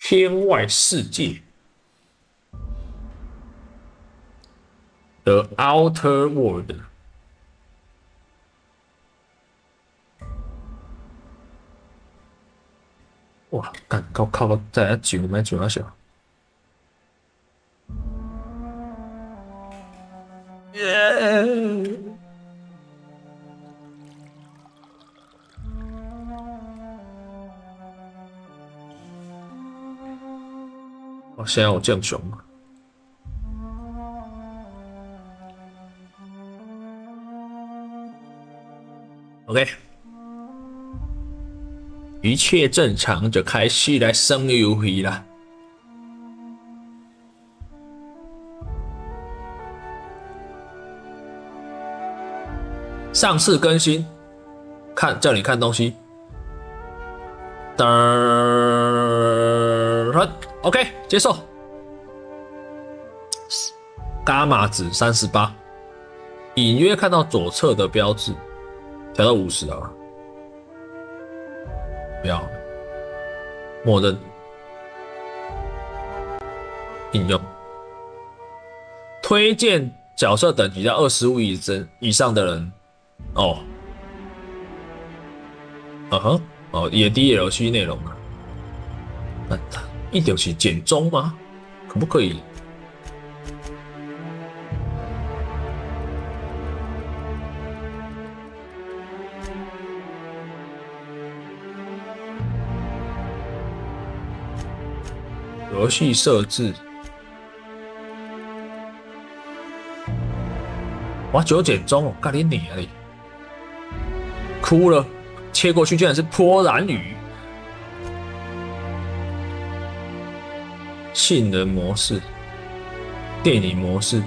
天外世界 The Outer World。哇，干靠，再来9，买9要小。耶！我现在有降雄。OK。 一切正常，就开始来升游戏啦。上次更新，叫你看东西。噔 ，OK， 接受。伽马值38，隐约看到左侧的标志，调到50啊。 不要，默认应用。推荐角色等级在25以上的人，哦，也 DLC 内容啊。那一就是简中吗？可不可以？游戏设置，哇，9简中哦，干你娘嘞！哭了，切过去竟然是泼然雨。性能模式，电影模式，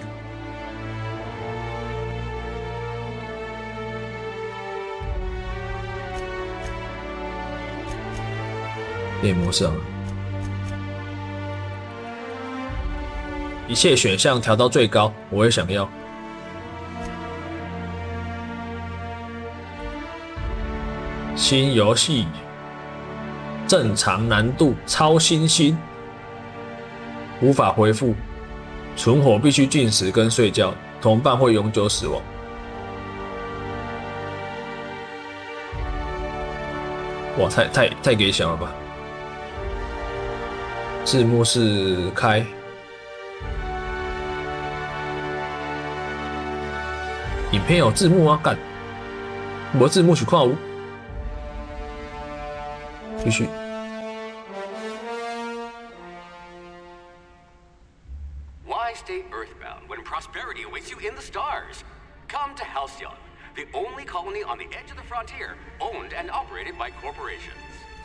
电影模式啊。 一切选项调到最高，我也想要。新游戏，正常难度，超新星，无法恢复，存活必须进食跟睡觉，同伴会永久死亡。哇，太给小了吧！字幕是开。 影片有字幕啊，干！没字幕去看无。继续。Why stay earthbound when prosperity awaits you in the stars? Come to Halcyon, the only colony on the edge of the frontier, owned and operated by corporations.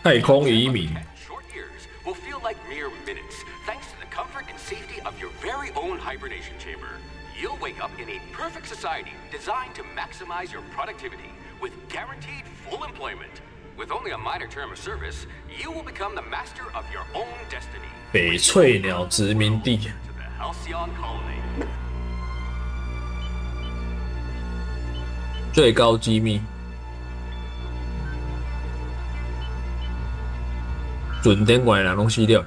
太空移民。 Short years will feel like mere minutes, thanks to the comfort and safety of your very own hibernation chamber. You'll wake up in a perfect society designed to maximize your productivity with guaranteed full employment. With only a minor term of service, you will become the master of your own destiny. 北翠鸟殖民地。 To the Halcyon colony. 最高机密。准点外人拢死了。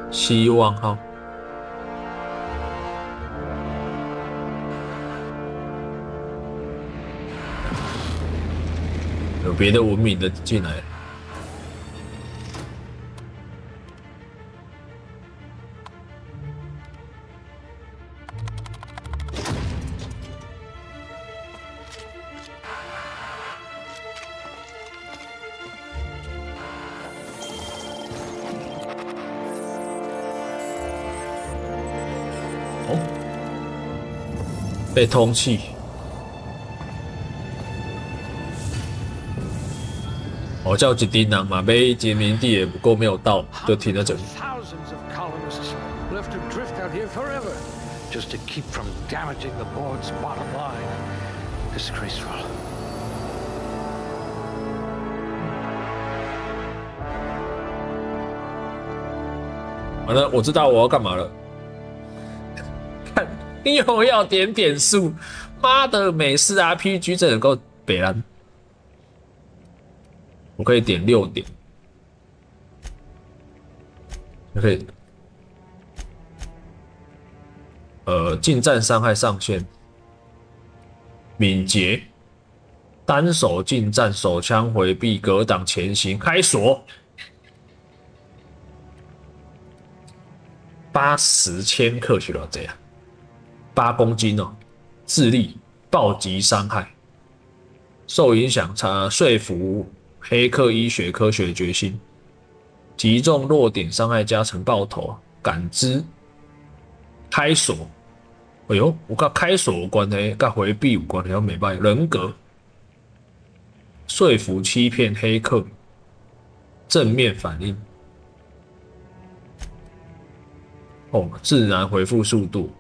希望号，有别的文明的进来。被通气，我叫一丁人嘛，买殖民地也不够，没有到就停在这里。Just to keep from damaging the board's bottom line. Disgraceful. 完了，我知道我要干嘛了。看，又要点数，妈的，美式 RPG 真的够北蓝。我可以点6点，就可以近战伤害上限，敏捷，单手近战，手枪回避，格挡前行，开锁，80千克是多少啊？8公斤哦，智力，暴击伤害，受影响说服，黑客医学科学决心，击中弱点伤害加成爆头，感知，开锁。哎呦，我跟开锁有关系，跟回避有关系，没办法。人格，说服、欺骗、黑客，正面反应。哦，自然回复速度，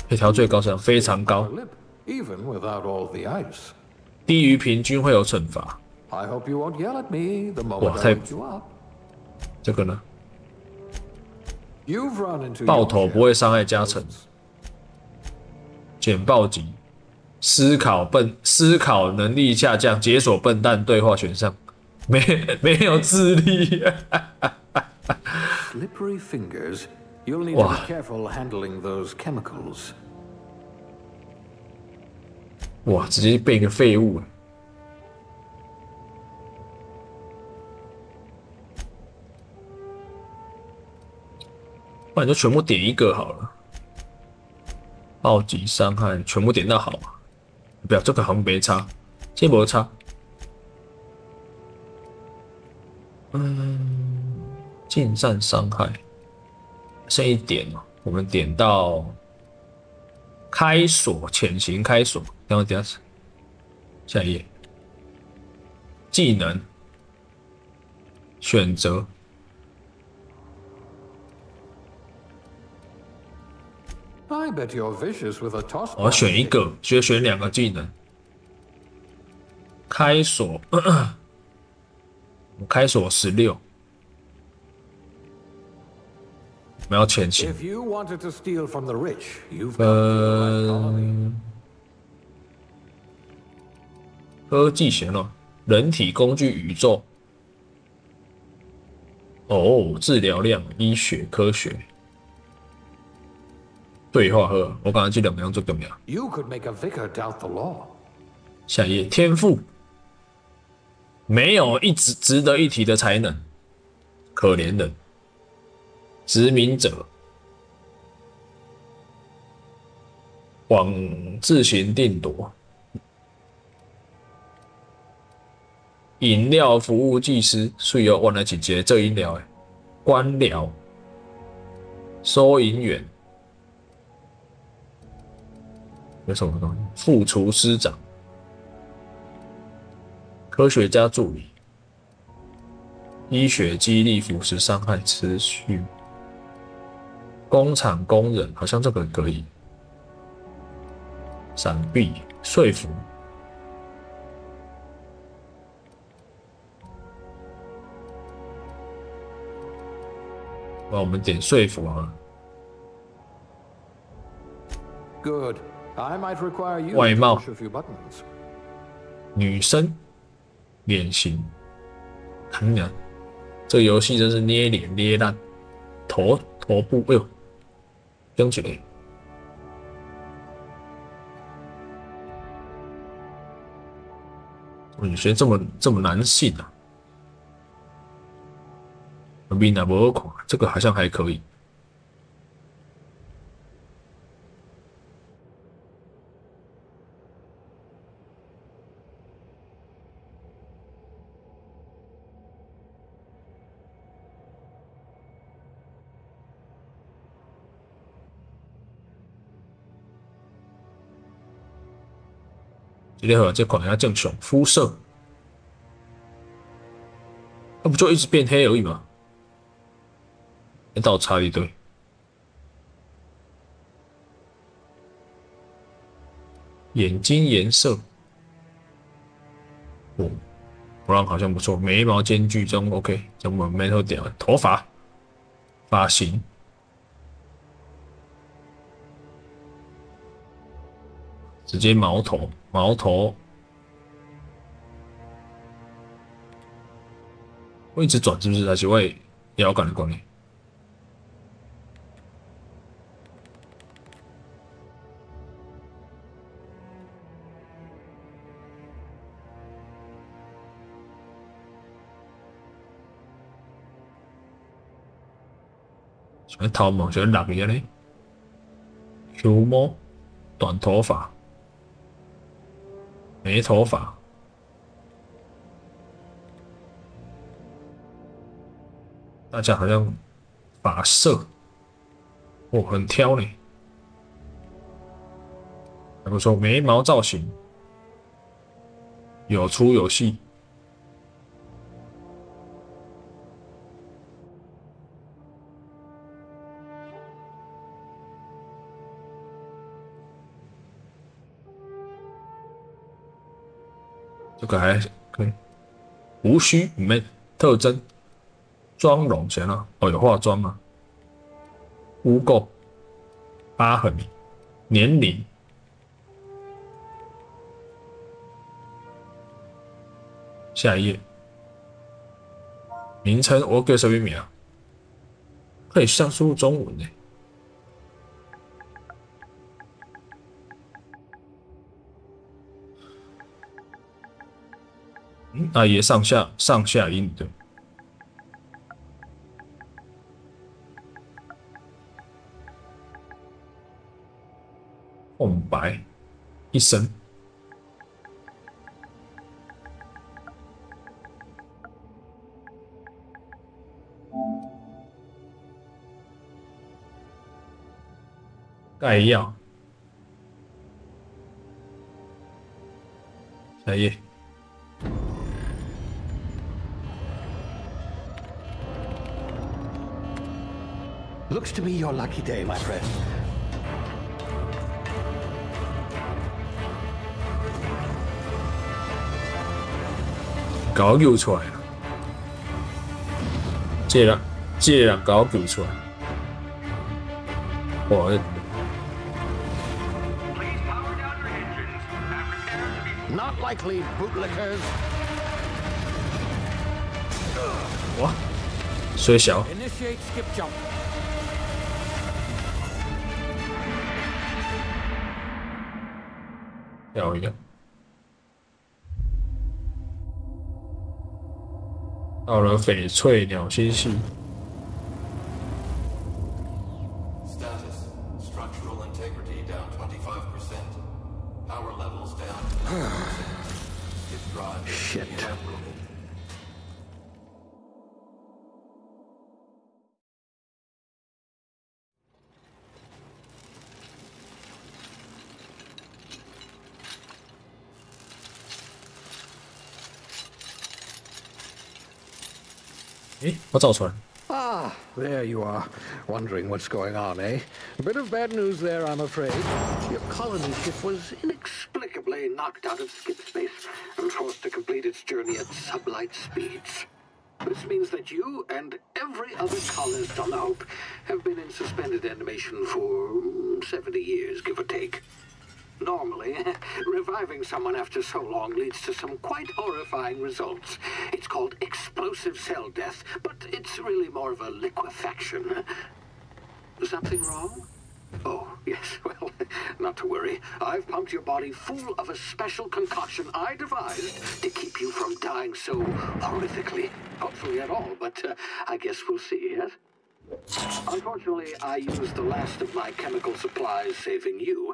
可以调最高上非常高，低于平均会有惩罚。哇，太这个呢？爆头不会伤害加成，减暴击，思考能力下降，解锁笨蛋对话选项，没有智力。哇！哇，直接变一个废物了。不然就全部点一个好了。暴击伤害全部点到好嘛？不要，这个好像没差，这没差。近战伤害剩1点嘛，我们点到开锁，潜行开锁。等下，下一页，技能选择。我要选一个，选2个技能。开锁，我开锁16。我们要潜行。科技险了，人体工具宇宙。哦，治疗量，医学科学。对话呵，我刚才这2样最重要。下一页，天赋，没有值得一提的才能，可怜人，殖民者，往自行定夺，饮料服务技师，水哦，原来是一个做饮料的，官僚，收银员。有什么东西？副厨师长、科学家助理、医学激励腐蚀伤害持续、工厂工人，好像这个可以。闪避、说服。我们点说服好了。Good. I might require you 外貌 to push a few buttons. 女生脸型，看你这个游戏真是捏脸捏烂，头部，哎呦，扔起来。女生这么男性啊？比那不看，这个好像还可以。今天好，这款要正常肤色，那不就一直变黑而已吗？倒差一堆。眼睛颜色，哦，我让好像不错，眉毛间距中 OK， 这我们没头点。头发，发型，直接毛头，我一直转是不是？还是我摇杆的关系？像头毛像落去咧，球毛，短头发，没头发，大家好像发色，哦，很挑呢，还不错，眉毛造型有粗有细。这个还可以，胡须里面特征，妆容前啊，哦有化妆吗？污垢、疤痕、年龄，下一页，名称我叫什么名啊？可以像输入中文呢。啊，也上下音的，空白一声，概要，下一页。Looks to be your lucky day, my friend. 搞救出来了，这个人搞救出来，哇！ Not likely, bootlickers. 哇，虽小。 Initiate skip jump. 跳一个，到了翡翠鸟星系。Status: structural integrity down 25%. Power levels down. Its drive is inoperable. Ah, there you are. Wondering what's going on, eh? A bit of bad news there, I'm afraid. Your colony ship was inexplicably knocked out of skip space and forced to complete its journey at sublight speeds. This means that you and every other colonist on the Hope have been in suspended animation for 70 years, give or take. Normally, reviving someone after so long leads to some quite horrifying results. It's called explosive cell death, but it's really more of a liquefaction. Something wrong? Oh, yes, well, not to worry. I've pumped your body full of a special concoction I devised to keep you from dying so horrifically. Hopefully at all, but I guess we'll see, yes? Unfortunately, I used the last of my chemical supplies saving you.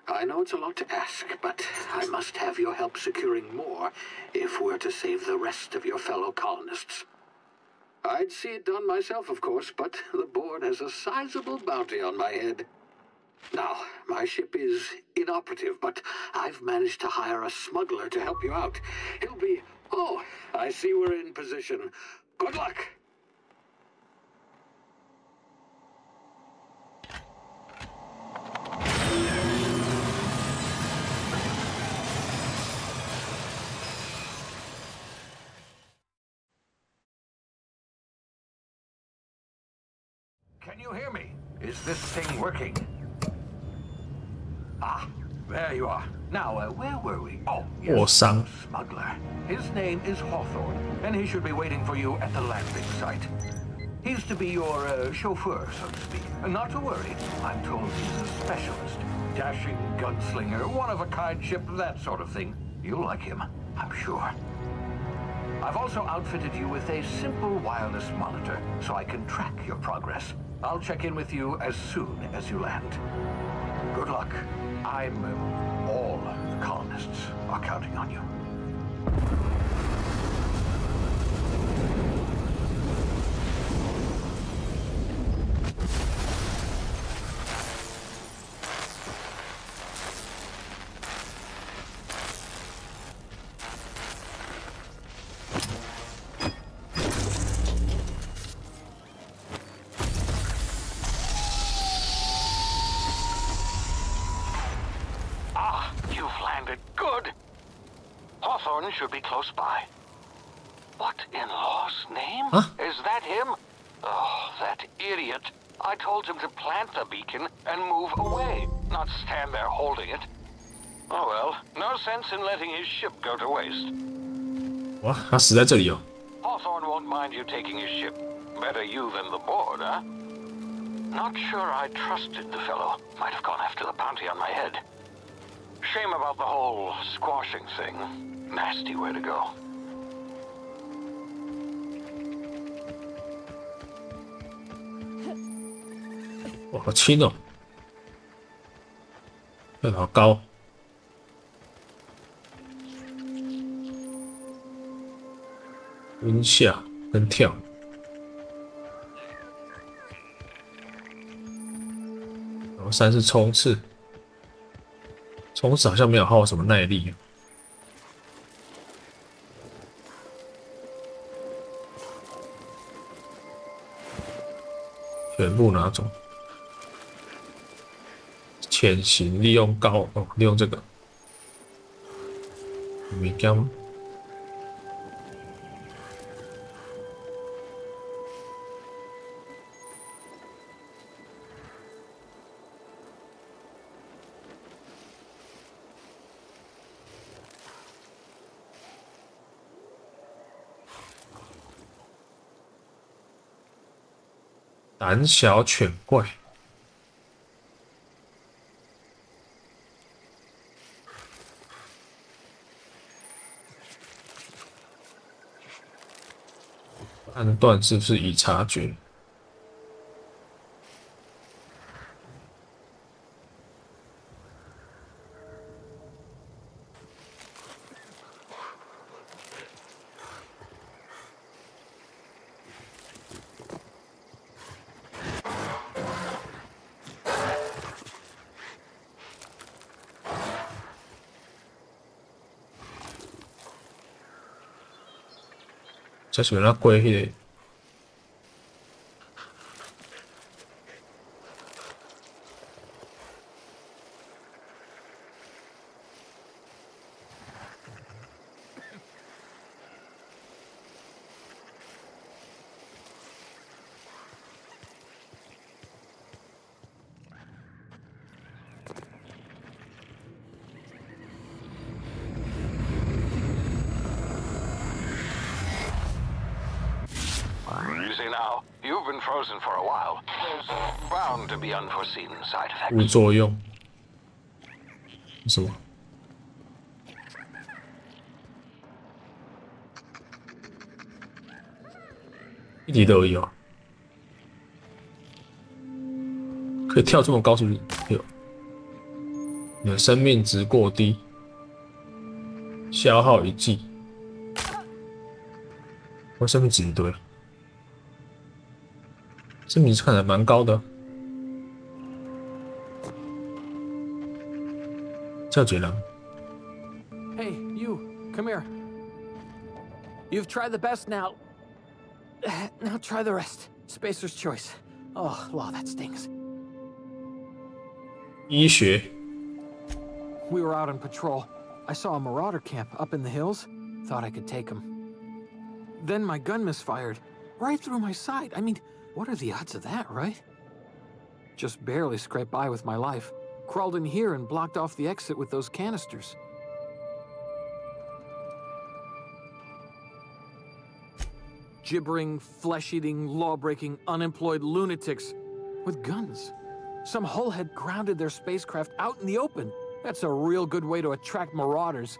I know it's a lot to ask, but I must have your help securing more if we're to save the rest of your fellow colonists. I'd see it done myself, of course, but the board has a sizable bounty on my head. Now, my ship is inoperative, but I've managed to hire a smuggler to help you out. He'll be... Oh, I see we're in position. Good luck! Can you hear me? Is this thing working? Ah, There you are. Now, where were we? Oh, yes, Awesome. smuggler. His name is Hawthorne, and he should be waiting for you at the landing site. He's to be your chauffeur, so to speak. Not to worry, I'm told he's a specialist. Dashing gunslinger, one-of-a-kind ship, that sort of thing. You'll like him, I'm sure. I've also outfitted you with a simple wireless monitor, so I can track your progress. I'll check in with you as soon as you land. Good luck. All the colonists are counting on you. Hawthorne should be close by. What in law's name? Huh? Is that him? Oh, that idiot. I told him to plant the beacon and move away, not stand there holding it. Oh well, no sense in letting his ship go to waste. 哇，他死在这里哦。 Hawthorne won't mind you taking his ship. Better you than the board, huh? Not sure I trusted the fellow. Might have gone after the bounty on my head. Shame about the whole squashing thing. Nasty way to go. 哇，好轻哦，跳得好高。蹲下跟跳。然后3是冲刺，冲刺好像没有耗什么耐力。全部拿走。潜行利用高哦，利用这个。米缸。胆小犬怪，判断是不是已察觉。才是那过迄个。Now, you've been frozen for a while. There's bound to be unforeseen side 副 effects. 作用什么？一滴都有，可以跳这么高是不是？有，你的生命值过低，消耗1剂。我生命值一堆。 这名字看起来蛮高的，叫绝狼。 Hey, you, come here. You've tried the best now. Now try the rest. Spacer's choice. Oh, wow, that stings. 医学。 We were out on patrol. I saw a marauder camp up in the hills. Thought I could take him. Then my gun misfired. Right through my side. I mean, what are the odds of that, right? Just barely scraped by with my life. crawled in here and blocked off the exit with those canisters. Gibbering, flesh-eating, law-breaking, unemployed lunatics with guns. Some hullhead grounded their spacecraft out in the open. That's a real good way to attract marauders.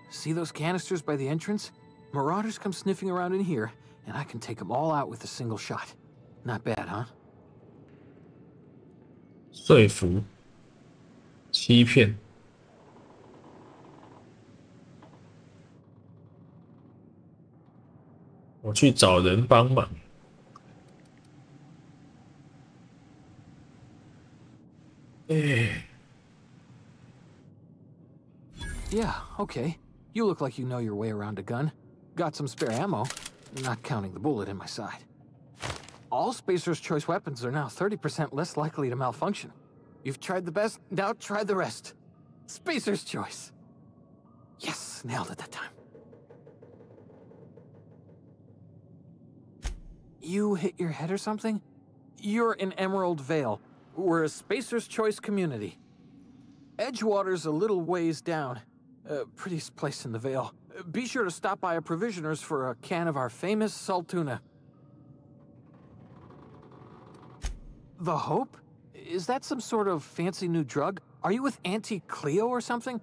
See those canisters by the entrance? Marauders come sniffing around in here, and I can take them all out with a single shot. Not bad, huh? 说服、欺骗。我去找人帮忙。Yeah, okay. You look like you know your way around a gun. Got some spare ammo, not counting the bullet in my side. All Spacer's Choice weapons are now 30% less likely to malfunction. You've tried the best, now try the rest. Spacer's Choice. Yes, nailed it that time. You hit your head or something? You're in Emerald Vale. We're a Spacer's Choice community. Edgewater's a little ways down. Prettiest place in the Vale. Be sure to stop by a provisioner's for a can of our famous salt tuna. The Hope? Is that some sort of fancy new drug? Are you with Auntie Cleo or something?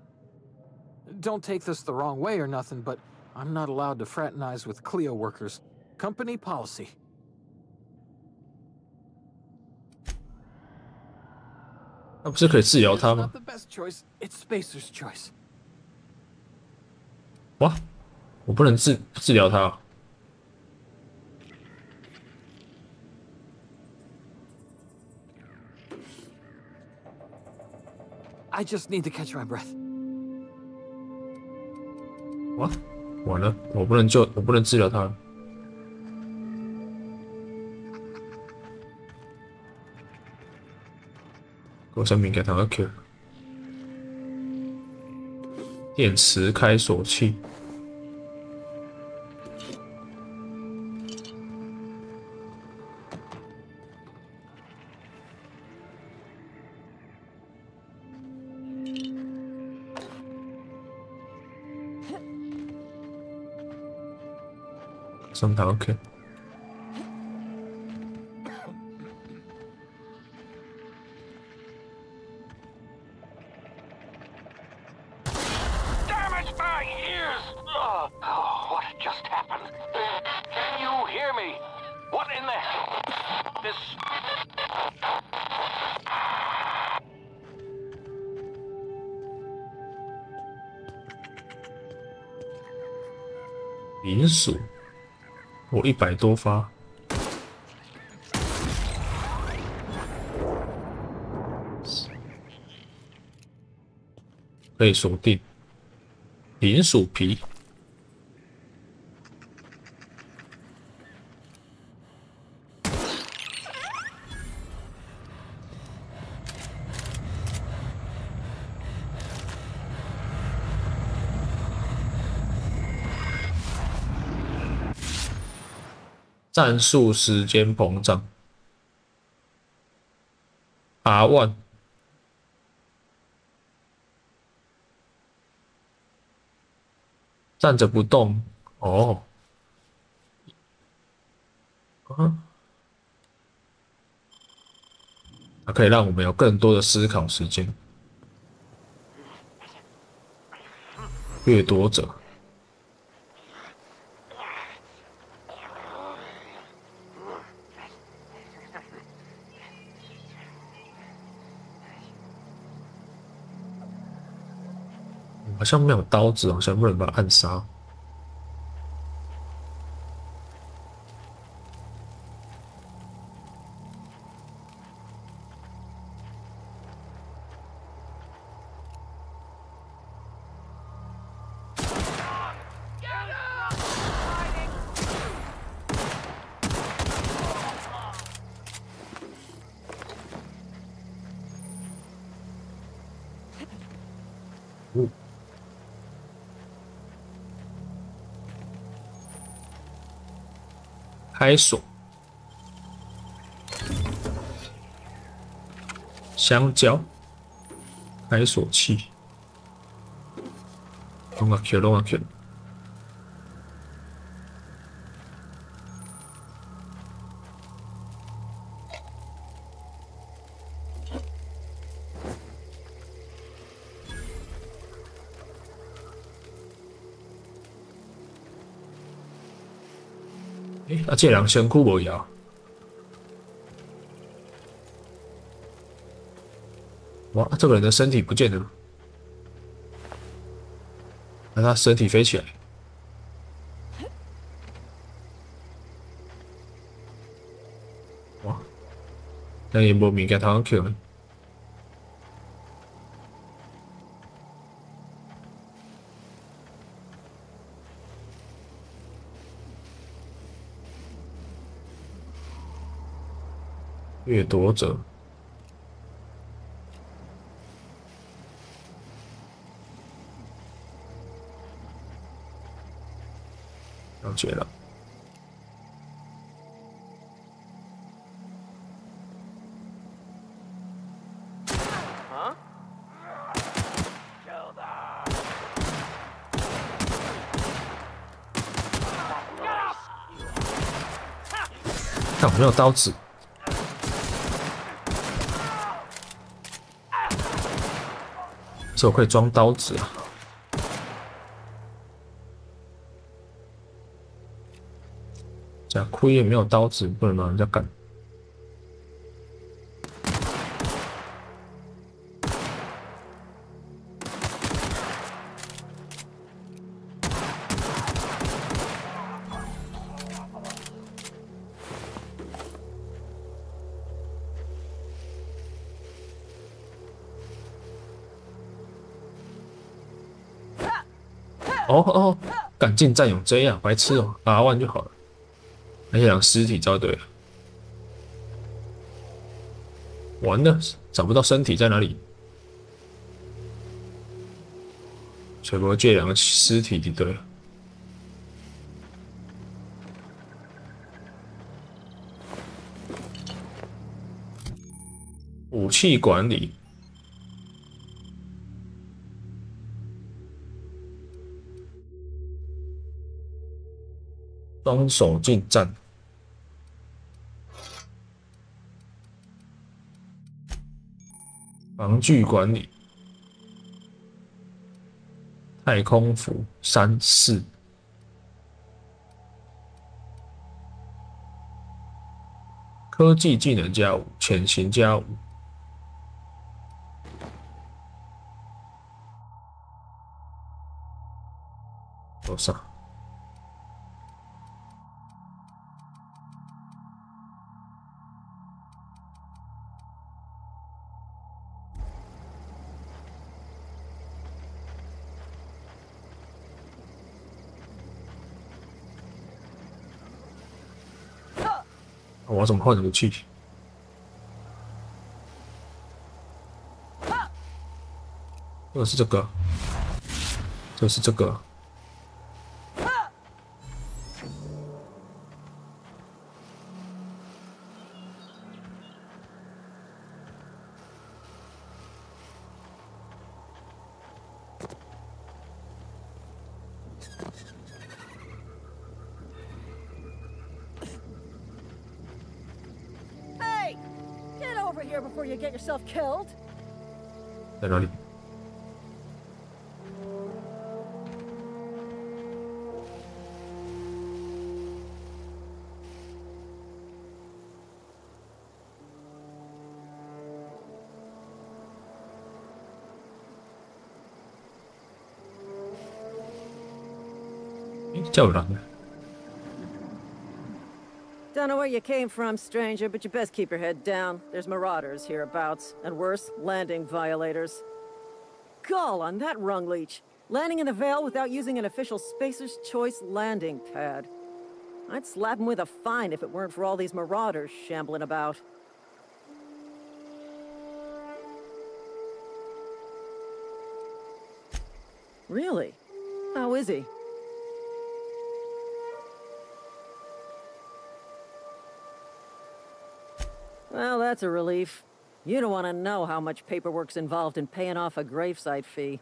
Don't take this the wrong way or nothing, but I'm not allowed to fraternize with Cleo workers. Company policy. 那不是可以治疗他 It's 吗 not the best choice, it's Spacer's choice. 哇，我不能治疗他、啊。I just need to catch my breath. 哇，完了，我不能治疗他。我生命给他个 Q。电池开锁器。上台 OK。Damage my ears! Oh, what just happened? Can you hear me? What in the hell? This. 银属。我100多发，可以锁定银属皮。战术时间膨胀 R1 站着不动哦，它可以让我们有更多的思考时间。掠夺者。好像没有刀子，好像不能把它暗杀。开锁，香蕉，开锁器，弄啊 Q， 弄啊 Q。啊，这人身躯无摇。哇，这个人的身体不见了。那他身体飞起来。哇，那也无物件通捡。掠夺者，了解了。看我没有刀子。这我可以装刀子啊！这样亏也没有刀子，不能让人家干。哦，赶尽战勇这样白痴哦，8万就好了。那些人尸体招对了，完了，找不到身体在哪里。吹波这两个尸体就对了。武器管理。双手近战，防具管理，太空服3、4，科技技能+5，潜行+5，多少？我要怎么换武器？这个是这个，这个是这个。Before you get yourself killed. 在哪里？叫人呢？ Don't know where you came from, stranger, but you best keep your head down. There's marauders hereabouts, and worse, landing violators. Gall on that rung leech. Landing in the Vale without using an official Spacer's Choice landing pad. I'd slap him with a fine if it weren't for all these marauders shambling about. Really? How is he? Well, that's a relief. You don't want to know how much paperwork's involved in paying off a gravesite fee.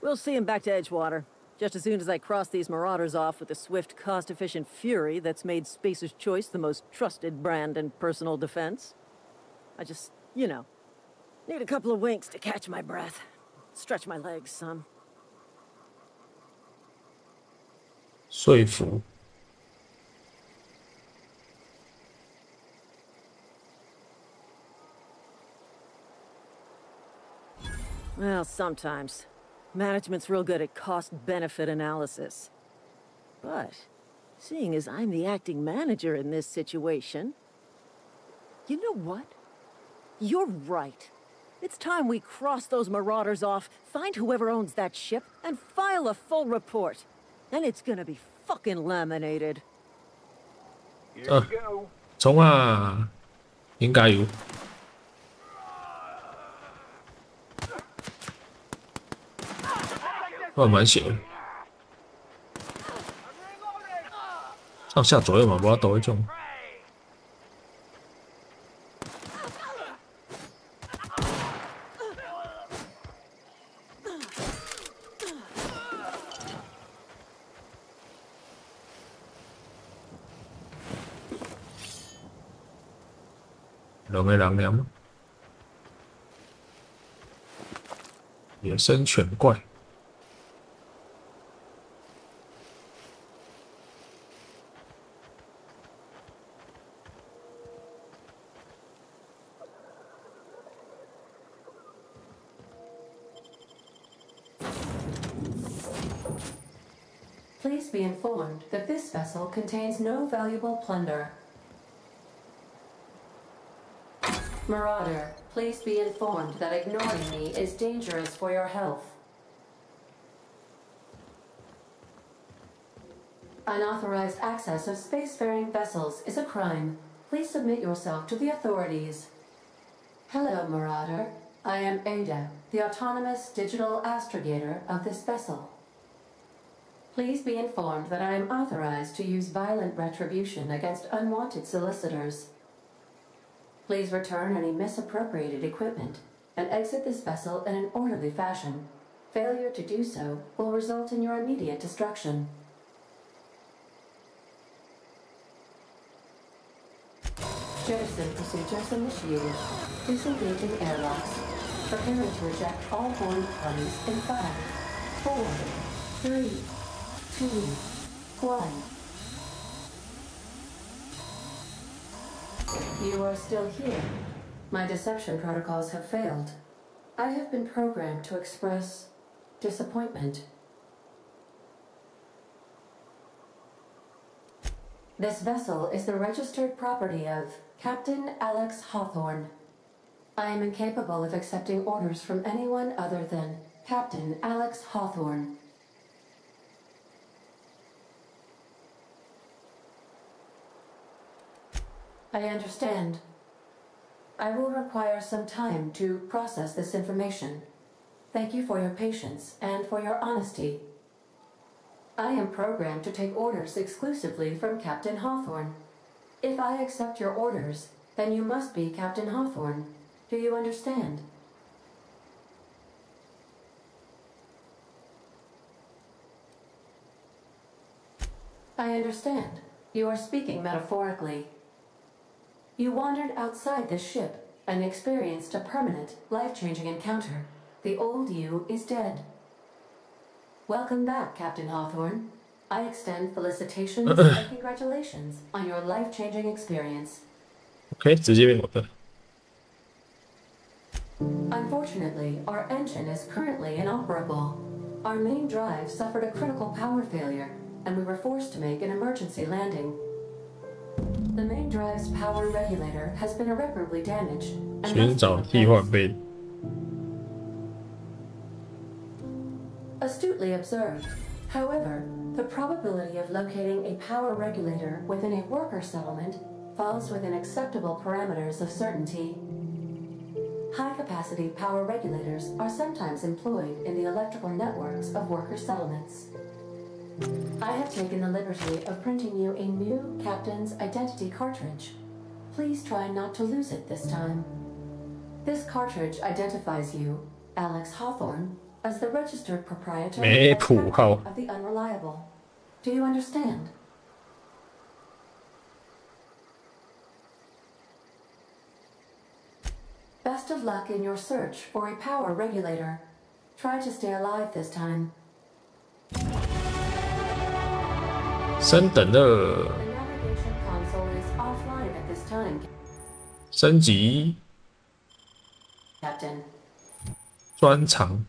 We'll see him back to Edgewater, just as soon as I cross these marauders off with the swift, cost-efficient fury that's made Spacer's Choice the most trusted brand in personal defense. I just, you know, need a couple of winks to catch my breath. Stretch my legs, son. 说服。 Well, sometimes. Management's real good at cost-benefit analysis. But, seeing as I'm the acting manager in this situation... You know what? You're right. It's time we cross those marauders off, find whoever owns that ship, and file a full report. And it's gonna be fucking laminated. Here we go. 冲啊！应该有。 乱蛮血的，上下左右嘛，无法度迄种。两个人了吗？野生犬怪。 Please be informed that this vessel contains no valuable plunder. Marauder, please be informed that ignoring me is dangerous for your health. Unauthorized access of spacefaring vessels is a crime. Please submit yourself to the authorities. Hello, Marauder. I am Ada, the autonomous digital astrogator of this vessel. Please be informed that I am authorized to use violent retribution against unwanted solicitors. Please return any misappropriated equipment and exit this vessel in an orderly fashion. Failure to do so will result in your immediate destruction. Jettison procedures initiated. Disengaging airlocks. Preparing to eject all board parties in 5, 4, 3, 2, 1. You are still here. My deception protocols have failed. I have been programmed to express disappointment. This vessel is the registered property of Captain Alex Hawthorne. I am incapable of accepting orders from anyone other than Captain Alex Hawthorne. I understand. I will require some time to process this information. Thank you for your patience and for your honesty. I am programmed to take orders exclusively from Captain Hawthorne. If I accept your orders, then you must be Captain Hawthorne. Do you understand? I understand. You are speaking metaphorically. You wandered outside this ship and experienced a permanent, life-changing encounter. The old you is dead. Welcome back, Captain Hawthorne. I extend felicitations and congratulations on your life-changing experience. OK， 直接变我的。 Unfortunately, our engine is currently inoperable. Our main drive suffered a critical power failure, and we were forced to make an emergency landing. The main drive's power regulator has been irreparably damaged. 寻找替换备。 Astutely observed. However, the probability of locating a power regulator within a worker settlement falls within acceptable parameters of certainty. High-capacity power regulators are sometimes employed in the electrical networks of worker settlements. I have taken the liberty of printing you a new captain's identity cartridge. Please try not to lose it this time. This cartridge identifies you, Alex Hawthorne, as the registered proprietor 没谱号 of the Unreliable. Do you understand? Best of luck in your search for a power regulator. Try to stay alive this time. 升等 The 2 navigation console is offline at this time, 升级 Captain. 专长，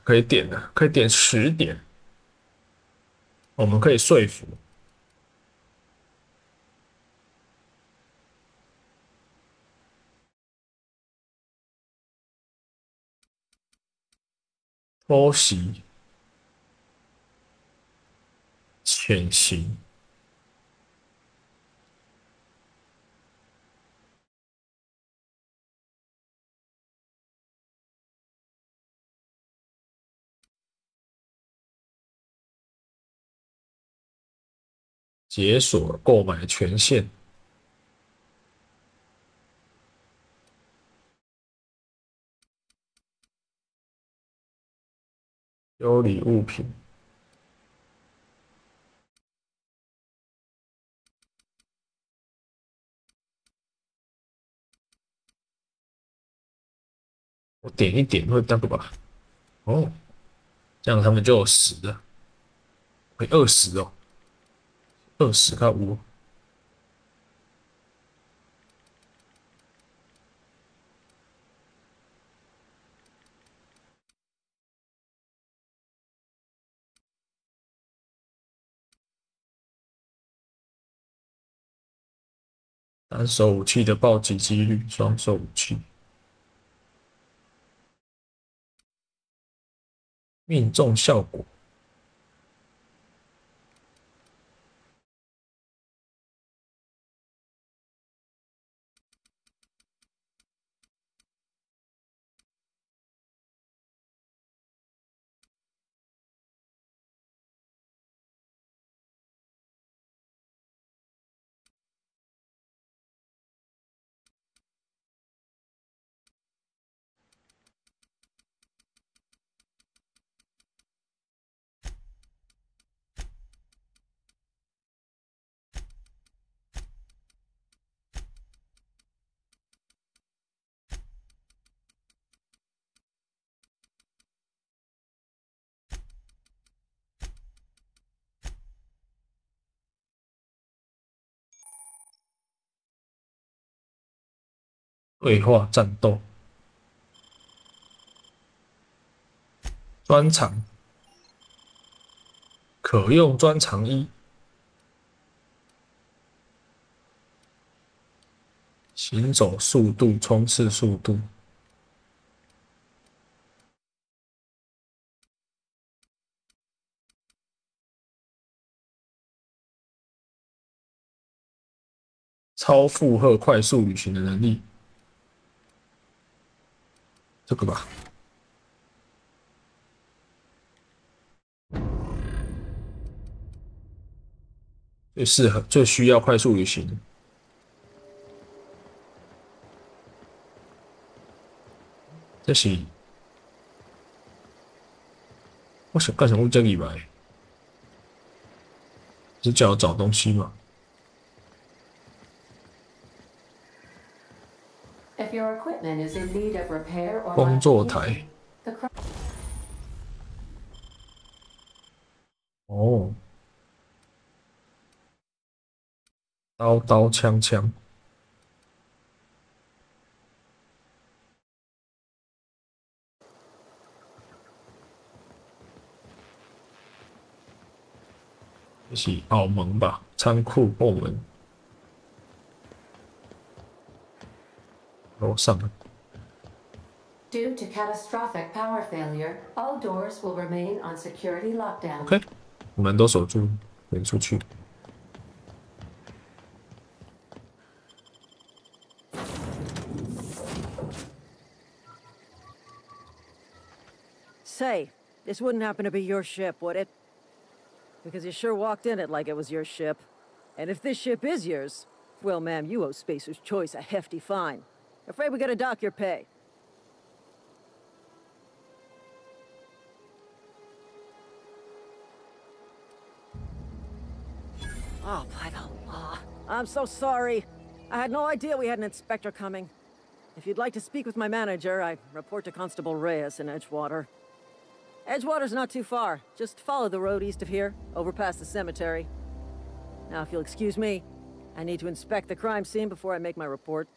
可以点的，可以点10点，我们可以说服。偷袭，潜行，解锁购买权限，修理物品。我点一点会那个吧？哦，这样他们就有10了，会20哦，20看5。单手武器的暴击几率，双手武器命中效果。对话战斗，专长，可用专长1，行走速度、冲刺速度，超负荷快速旅行的能力，这个吧。最适合、最需要快速旅行。这是我想干什么这礼拜？是叫我找东西吗？ If your equipment is in need of repair or 工作台。 the 哦，刀刀枪枪，这是澳门吧？仓库后门，楼上。 Due to catastrophic power failure, all doors will remain on security lockdown. OK， 门都锁住，人出去。 Say, this wouldn't happen to be your ship, would it? Because you sure walked in it like it was your ship. And if this ship is yours, Well, ma'am, you owe Spacer's Choice a hefty fine. Afraid we gotta dock your pay. Oh, by the law. I'm so sorry. I had no idea we had an inspector coming. If you'd like to speak with my manager, I report to Constable Reyes in Edgewater. Edgewater's not too far. Just follow the road east of here, over past the cemetery. Now, if you'll excuse me, I need to inspect the crime scene before I make my report.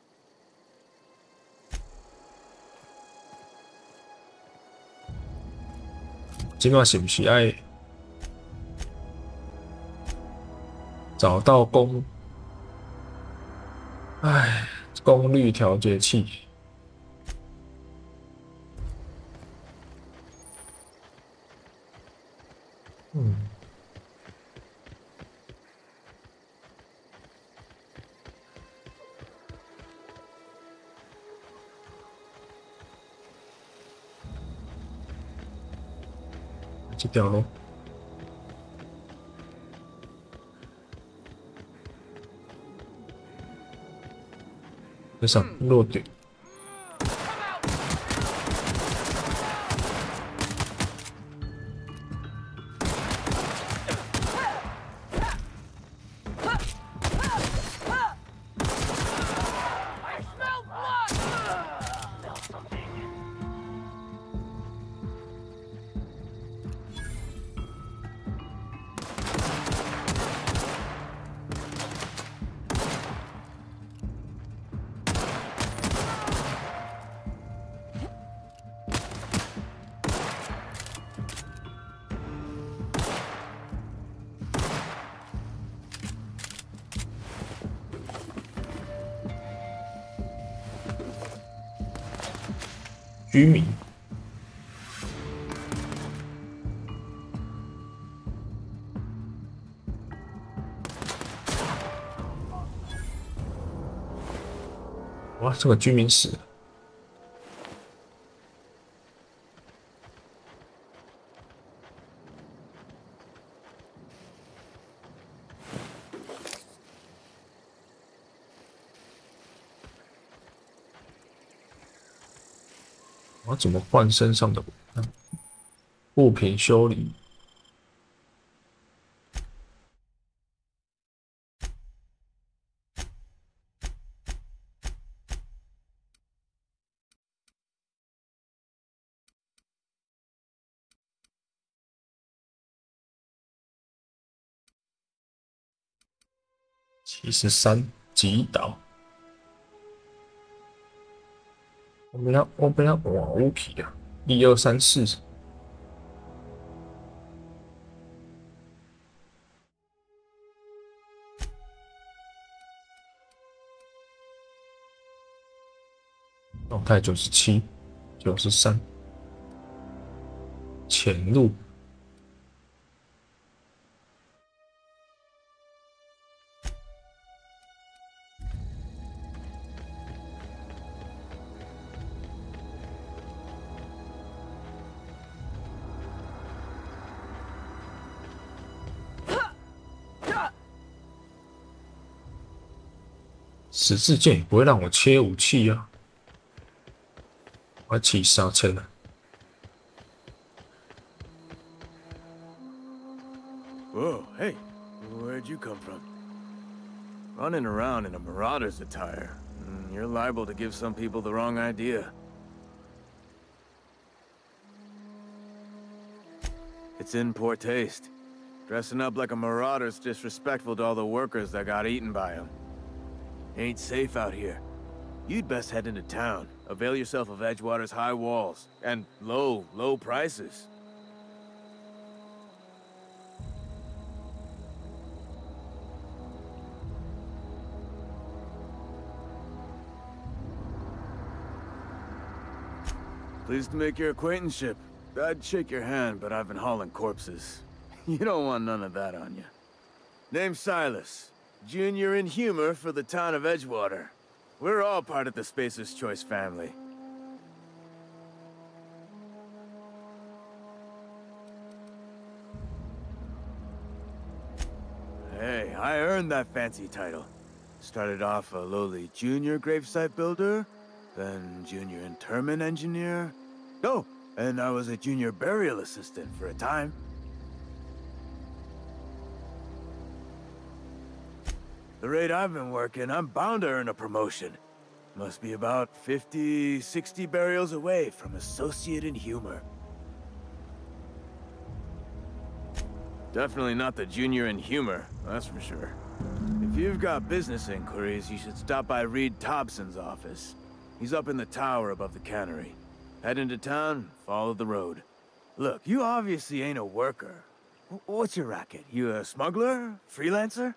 今晚是不是爱找到功率调节器？这条咯。这上落点。居民。哇，这个居民死了。我要怎么换身上的物品修理？73击倒。我们要换物品啊！1、2、3、4。状态97、93。潜入。十字剑也不会让我切武器啊！我要起刹车了。Whoa, hey, where'd you come from? Running around in a marauder's attire. You're liable to give some people the wrong idea. It's in poor taste. Dressing up like a marauder's disrespectful to all the workers that got eaten by him. Ain't safe out here. You'd best head into town. Avail yourself of Edgewater's high walls and low prices. Pleased to make your acquaintanceship. I'd shake your hand, but I've been hauling corpses. You don't want none of that on you. Name's Silas. Junior in humor for the town of Edgewater. We're all part of the Spacer's Choice family. Hey, I earned that fancy title. Started off a lowly junior gravesite builder, then junior interment engineer. Oh, and I was a junior burial assistant for a time. The rate I've been working, I'm bound to earn a promotion. Must be about 50, 60 burials away from associate in humor. Definitely not the junior in humor, that's for sure. If you've got business inquiries, you should stop by Reed Thompson's office. He's up in the tower above the cannery. Head into town, follow the road. Look, you obviously ain't a worker. What's your racket? You a smuggler? Freelancer?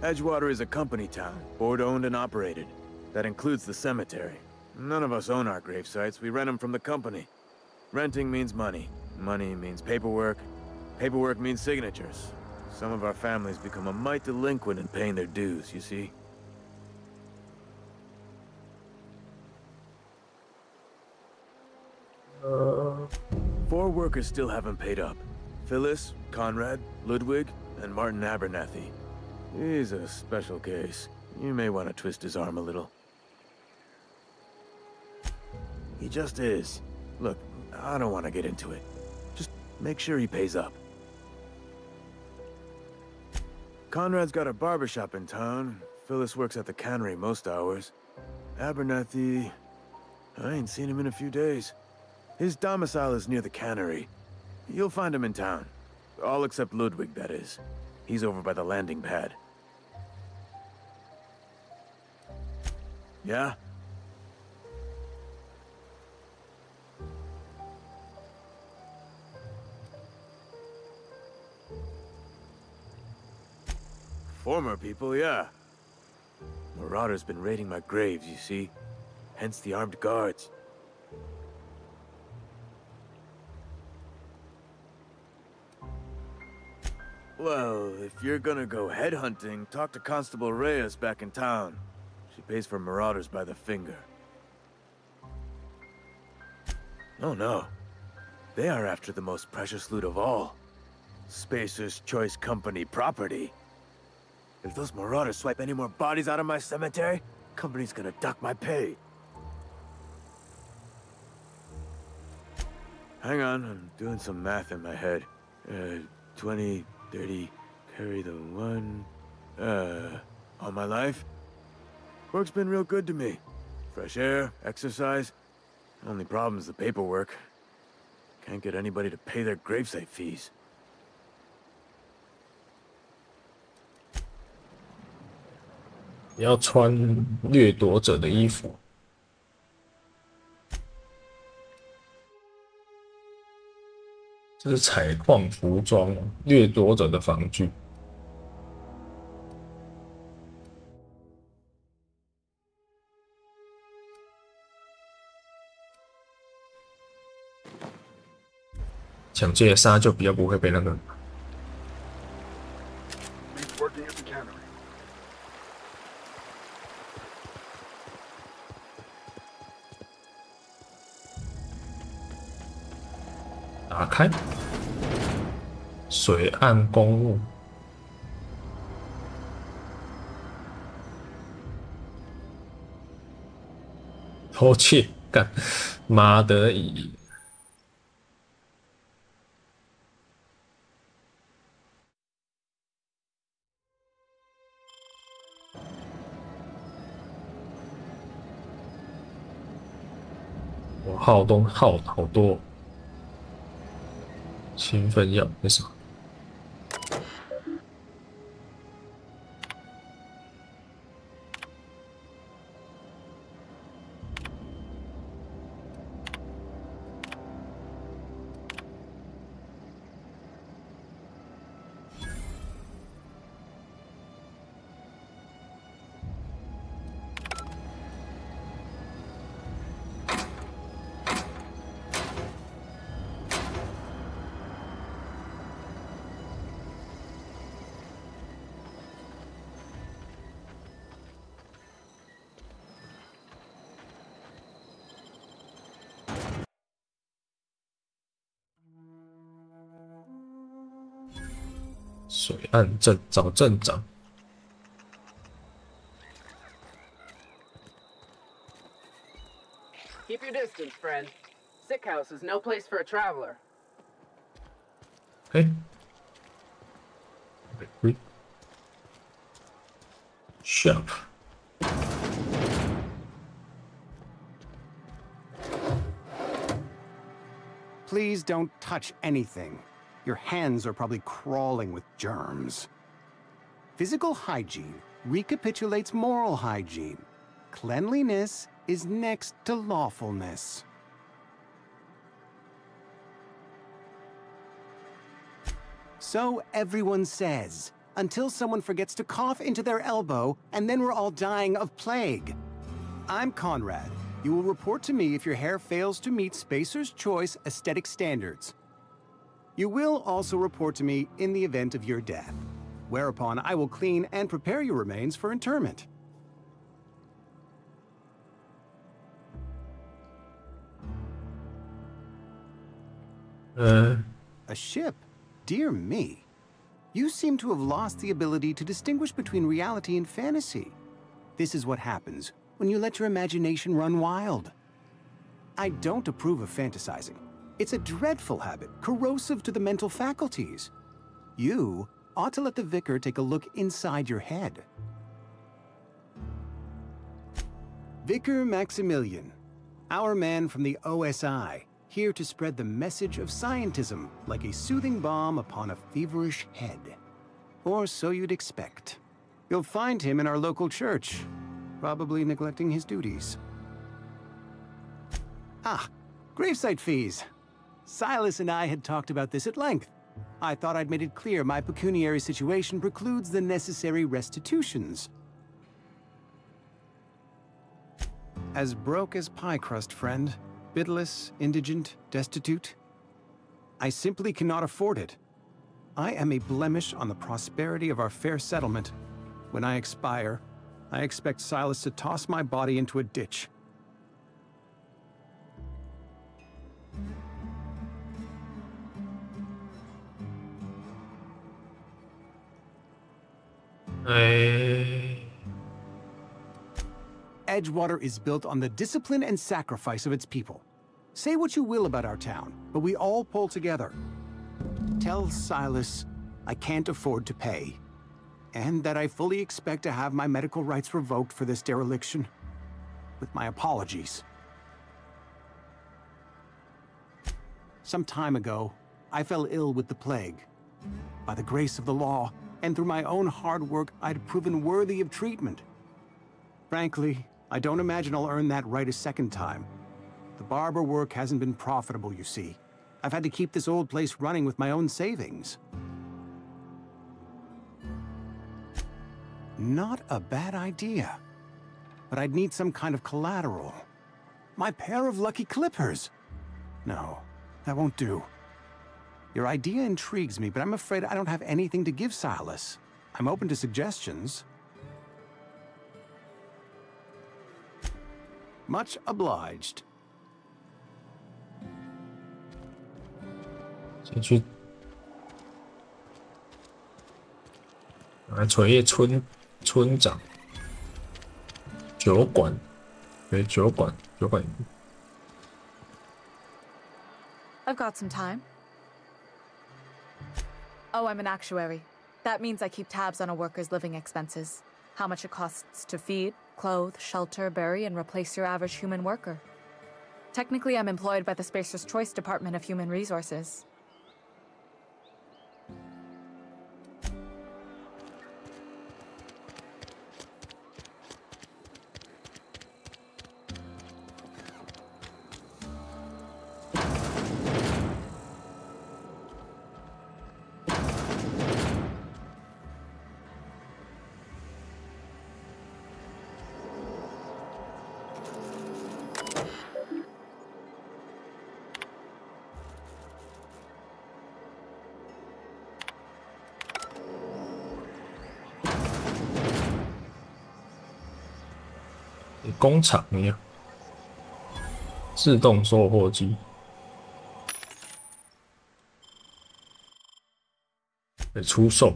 Edgewater is a company town, board-owned and operated. That includes the cemetery. None of us own our gravesites, we rent them from the company. Renting means money. Money means paperwork. Paperwork means signatures. Some of our families become a mite delinquent in paying their dues, you see? Four workers still haven't paid up. Phyllis, Conrad, Ludwig, and Martin Abernathy. He's a special case. You may want to twist his arm a little. He just is. Look, I don't want to get into it. Just make sure he pays up. Conrad's got a barbershop in town. Phyllis works at the cannery most hours. Abernathy... I ain't seen him in a few days. His domicile is near the cannery. You'll find him in town. All except Ludwig, that is. He's over by the landing pad. Yeah? Former people, yeah. Marauders been raiding my graves, you see. Hence the armed guards. Well, if you're gonna go headhunting, talk to Constable Reyes back in town. She pays for marauders by the finger. Oh no. They are after the most precious loot of all. Spacer's Choice Company property. If those marauders swipe any more bodies out of my cemetery, company's gonna duck my pay. Hang on, I'm doing some math in my head. 20, 30, carry the one... all my life? Work's been real good to me. Fresh air, exercise. Only problem's the paperwork. Can't get anybody to pay their gravesite fees. 你要穿掠夺者的衣服。这是采矿服装，掠夺者的防具。抢劫杀就比较不会被那个。打开，水岸公路，偷窃干，妈的乙！我耗东耗好多。 兴奋药那什么？水岸镇找镇长。Keep your distance, friend. Sick house is no place for a traveler. Hey. Shop. Please don't touch anything. Your hands are probably crawling with germs. Physical hygiene recapitulates moral hygiene. Cleanliness is next to lawfulness. So everyone says, until someone forgets to cough into their elbow, and then we're all dying of plague. I'm Conrad. You will report to me if your hair fails to meet Spacer's Choice aesthetic standards. You will also report to me in the event of your death, whereupon I will clean and prepare your remains for interment. A ship? Dear me. You seem to have lost the ability to distinguish between reality and fantasy. This is what happens when you let your imagination run wild. I don't approve of fantasizing. It's a dreadful habit, corrosive to the mental faculties. You ought to let the vicar take a look inside your head. Vicar Maximilian, our man from the OSI, here to spread the message of scientism like a soothing balm upon a feverish head. Or so you'd expect. You'll find him in our local church, probably neglecting his duties. Ah, gravesite fees. Silas and I had talked about this at length. I thought I'd made it clear my pecuniary situation precludes the necessary restitutions. As broke as pie crust, friend. Bidless, indigent, destitute. I simply cannot afford it. I am a blemish on the prosperity of our fair settlement. When I expire, I expect Silas to toss my body into a ditch. Edgewater is built on the discipline and sacrifice of its people. Say what you will about our town, but we all pull together. Tell Silas I can't afford to pay, and that I fully expect to have my medical rights revoked for this dereliction. With my apologies. Some time ago, I fell ill with the plague. By the grace of the law, and through my own hard work, I'd proven worthy of treatment. Frankly, I don't imagine I'll earn that right a second time. The barber work hasn't been profitable, you see. I've had to keep this old place running with my own savings. Not a bad idea. But I'd need some kind of collateral. My pair of lucky clippers! No, that won't do. Your idea intrigues me, but I'm afraid I don't have anything to give Silas. I'm open to suggestions. Much obliged. 先去来垂叶村长酒馆，酒馆。I've got some time. Oh, I'm an actuary. That means I keep tabs on a worker's living expenses. How much it costs to feed, clothe, shelter, bury, and replace your average human worker. Technically, I'm employed by the Spacer's Choice Department of Human Resources.工厂一样，自动售货机。来出售。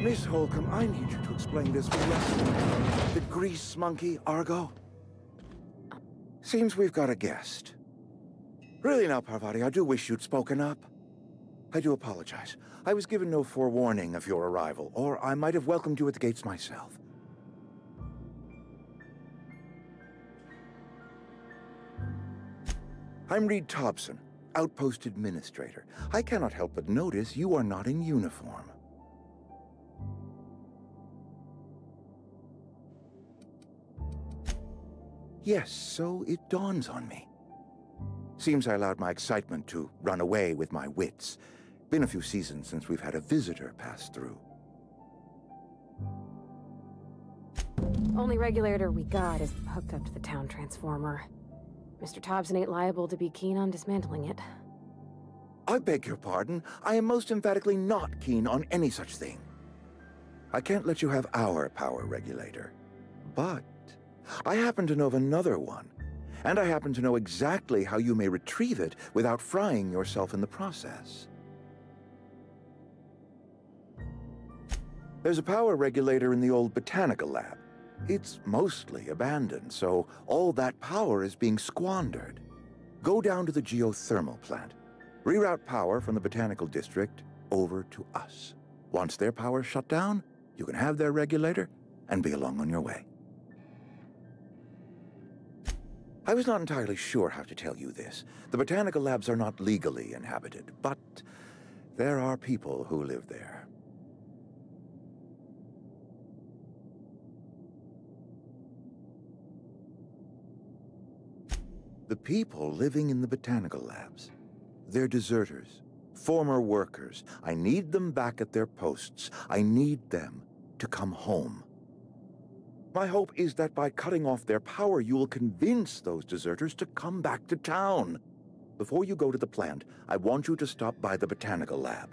Miss Holcomb, I need you to explain this lesson. The grease monkey, Argo? Seems we've got a guest. Really now, Parvati, I do wish you'd spoken up. I do apologize. I was given no forewarning of your arrival, or I might have welcomed you at the gates myself. I'm Reed Thompson, Outpost Administrator. I cannot help but notice you are not in uniform. Yes, so it dawns on me. Seems I allowed my excitement to run away with my wits. Been a few seasons since we've had a visitor pass through. Only regulator we got is hooked up to the town transformer. Mr. Thompson ain't liable to be keen on dismantling it. I beg your pardon. I am most emphatically not keen on any such thing. I can't let you have our power regulator. But I happen to know of another one, and I happen to know exactly how you may retrieve it without frying yourself in the process. There's a power regulator in the old botanical lab. It's mostly abandoned, so all that power is being squandered. Go down to the geothermal plant. Reroute power from the botanical district over to us. Once their power's shut down, you can have their regulator and be along on your way. I was not entirely sure how to tell you this. The botanical labs are not legally inhabited, but there are people who live there. The people living in the botanical labs, they're deserters, former workers. I need them back at their posts. I need them to come home. My hope is that by cutting off their power, you will convince those deserters to come back to town. Before you go to the plant, I want you to stop by the botanical lab.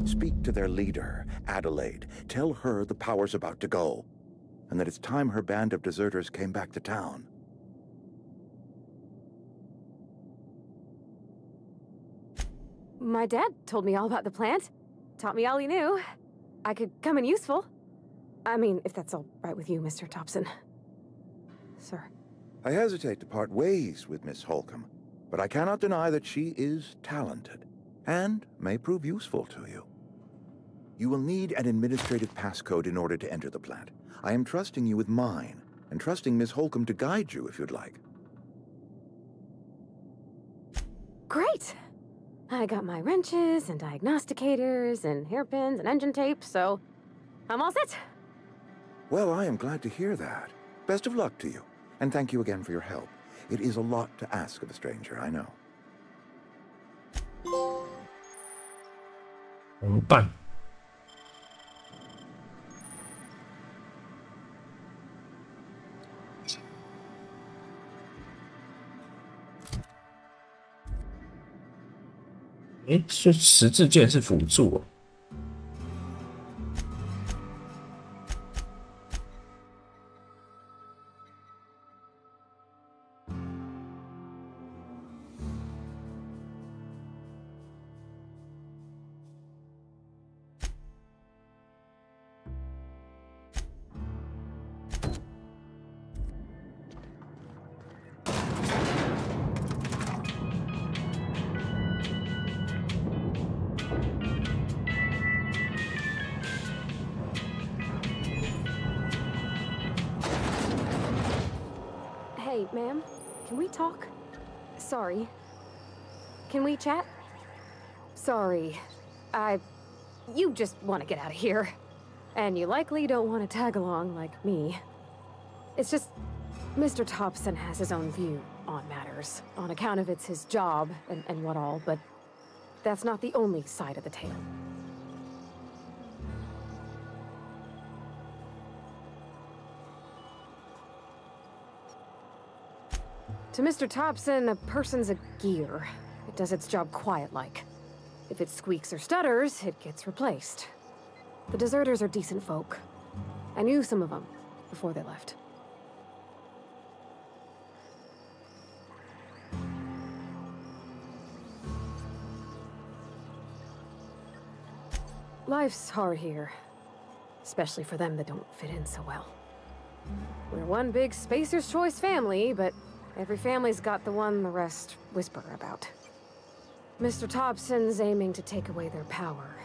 Speak to their leader, Adelaide. Tell her the power's about to go, and that it's time her band of deserters came back to town. My dad told me all about the plant. Taught me all he knew. I could come in useful. I mean, if that's all right with you, Mr. Thompson. Sir. I hesitate to part ways with Miss Holcomb, but I cannot deny that she is talented, and may prove useful to you. You will need an administrative passcode in order to enter the plant. I am trusting you with mine, and trusting Miss Holcomb to guide you if you'd like. Great! I got my wrenches and diagnosticators and hairpins and engine tape, so I'm all set. Well, I am glad to hear that. Best of luck to you, and thank you again for your help. It is a lot to ask of a stranger, I know. 怎么办？诶，是十字键是辅助哦。Hey, ma'am, can we talk? Sorry. Can we chat? Sorry. You just want to get out of here. And you likely don't want to tag along like me. It's just, Mr. Thompson has his own view on matters, on account of it's his job and what all, but that's not the only side of the tale. To Mr. Thompson, a person's a gear. It does its job quiet-like. If it squeaks or stutters, it gets replaced. The deserters are decent folk. I knew some of them before they left. Life's hard here, especially for them that don't fit in so well. We're one big Spacer's Choice family, but every family's got the one the rest whisper about. Mr. Thompson's aiming to take away their power.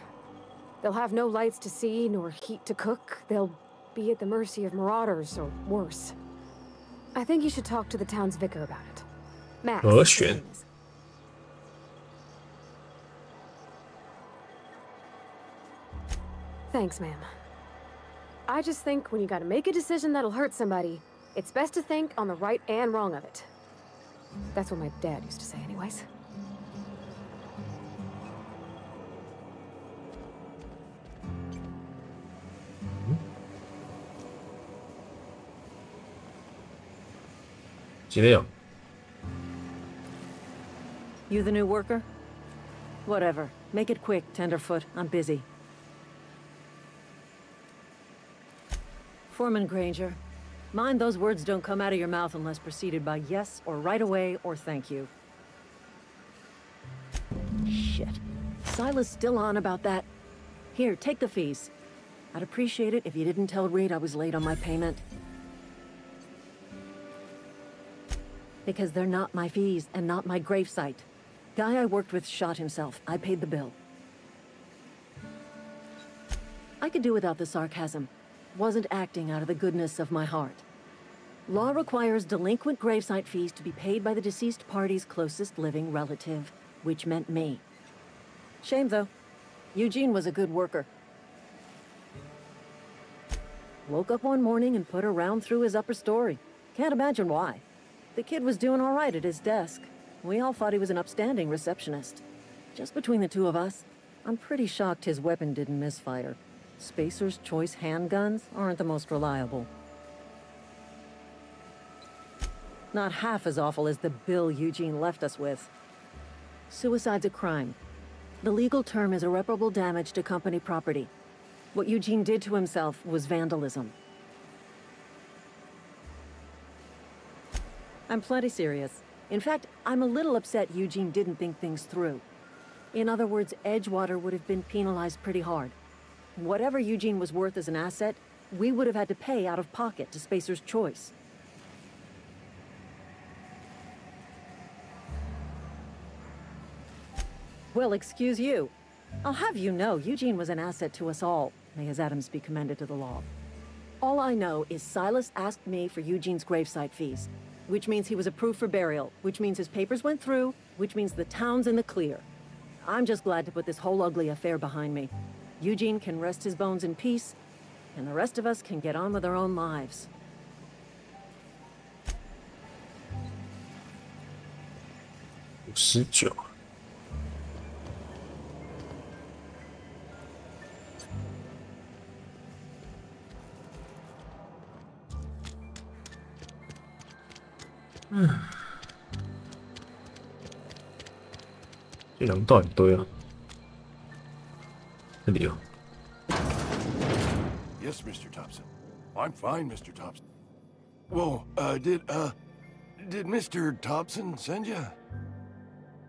They'll have no lights to see, nor heat to cook. They'll be at the mercy of marauders, or worse. I think you should talk to the town's vicar about it. Max. Thanks, ma'am. I just think when you gotta make a decision that'll hurt somebody, it's best to think on the right and wrong of it. That's what my dad used to say anyways. You the new worker? Whatever. Make it quick, tenderfoot. I'm busy. Foreman Granger, mind those words don't come out of your mouth unless preceded by yes or right away or thank you. Shit. Silas still on about that. Here, take the fees. I'd appreciate it if you didn't tell Reed I was late on my payment. Because they're not my fees and not my gravesite. Guy I worked with shot himself. I paid the bill. I could do without the sarcasm. Wasn't acting out of the goodness of my heart. Law requires delinquent gravesite fees to be paid by the deceased party's closest living relative, which meant me. Shame, though. Eugene was a good worker. Woke up one morning and put a round through his upper story. Can't imagine why. The kid was doing all right at his desk. We all thought he was an upstanding receptionist. Just between the two of us, I'm pretty shocked his weapon didn't misfire. Spacer's Choice handguns aren't the most reliable. Not half as awful as the bill Eugene left us with. Suicide's a crime. The legal term is irreparable damage to company property. What Eugene did to himself was vandalism. I'm plenty serious. In fact, I'm a little upset Eugene didn't think things through. In other words, Edgewater would have been penalized pretty hard. Whatever Eugene was worth as an asset, we would have had to pay out of pocket to Spacer's Choice. Well, excuse you. I'll have you know, Eugene was an asset to us all. May his atoms be commended to the law. All I know is Silas asked me for Eugene's gravesite fees, which means he was approved for burial, which means his papers went through, which means the town's in the clear. I'm just glad to put this whole ugly affair behind me. Eugene can rest his bones in peace, and the rest of us can get on with our own lives. Yes, Mr. Thompson. I'm fine, Mr. Thompson. Whoa, did Mr. Thompson send you?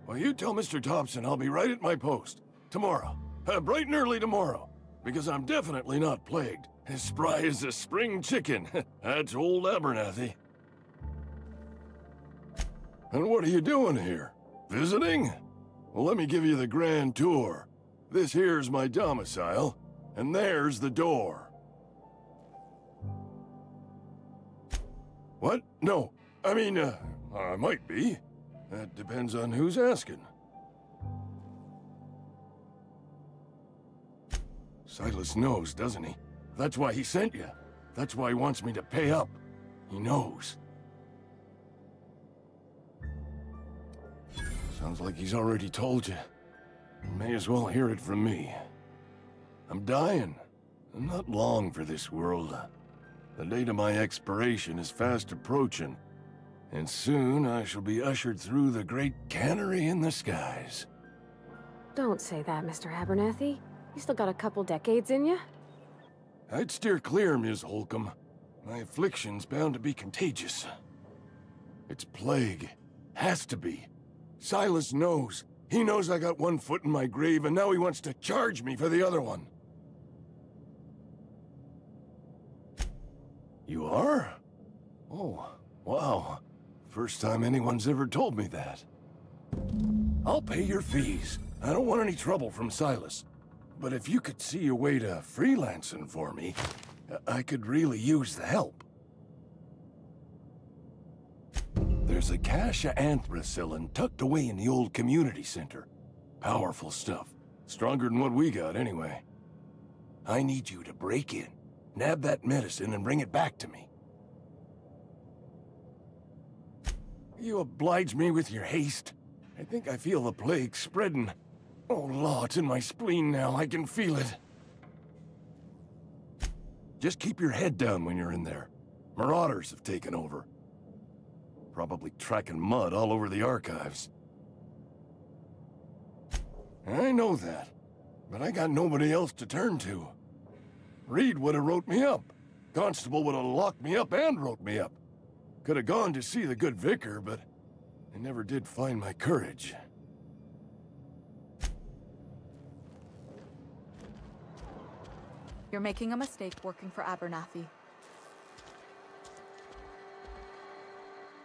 Well, you tell Mr. Thompson I'll be right at my post. Tomorrow. Bright and early tomorrow. Because I'm definitely not plagued. As spry as a spring chicken. That's old Abernathy. And what are you doing here? Visiting? Well, let me give you the grand tour. This here's my domicile, and there's the door. What? No. I mean, I might be. That depends on who's asking. Silas knows, doesn't he? That's why he sent you. That's why he wants me to pay up. He knows. Sounds like he's already told you. May as well hear it from me. I'm dying. I'm not long for this world. The date of my expiration is fast approaching, and soon I shall be ushered through the great cannery in the skies. Don't say that, Mr. Abernathy. You still got a couple decades in you. I'd steer clear, Ms. Holcomb. My affliction's bound to be contagious. It's plague. Has to be. Silas knows. He knows I got one foot in my grave, and now he wants to charge me for the other one. You are? Oh, wow. First time anyone's ever told me that. I'll pay your fees. I don't want any trouble from Silas. But if you could see your way to freelancing for me, I could really use the help. There's a cache of anthracillin tucked away in the old community center. Powerful stuff. Stronger than what we got, anyway. I need you to break in, nab that medicine, and bring it back to me. You oblige me with your haste. I think I feel the plague spreading. Oh, Law, it's in my spleen now. I can feel it. Just keep your head down when you're in there. Marauders have taken over. Probably tracking mud all over the archives. I know that, but I got nobody else to turn to. Reed would have wrote me up. Constable would have locked me up and wrote me up. Could have gone to see the good vicar, but I never did find my courage. You're making a mistake working for Abernathy.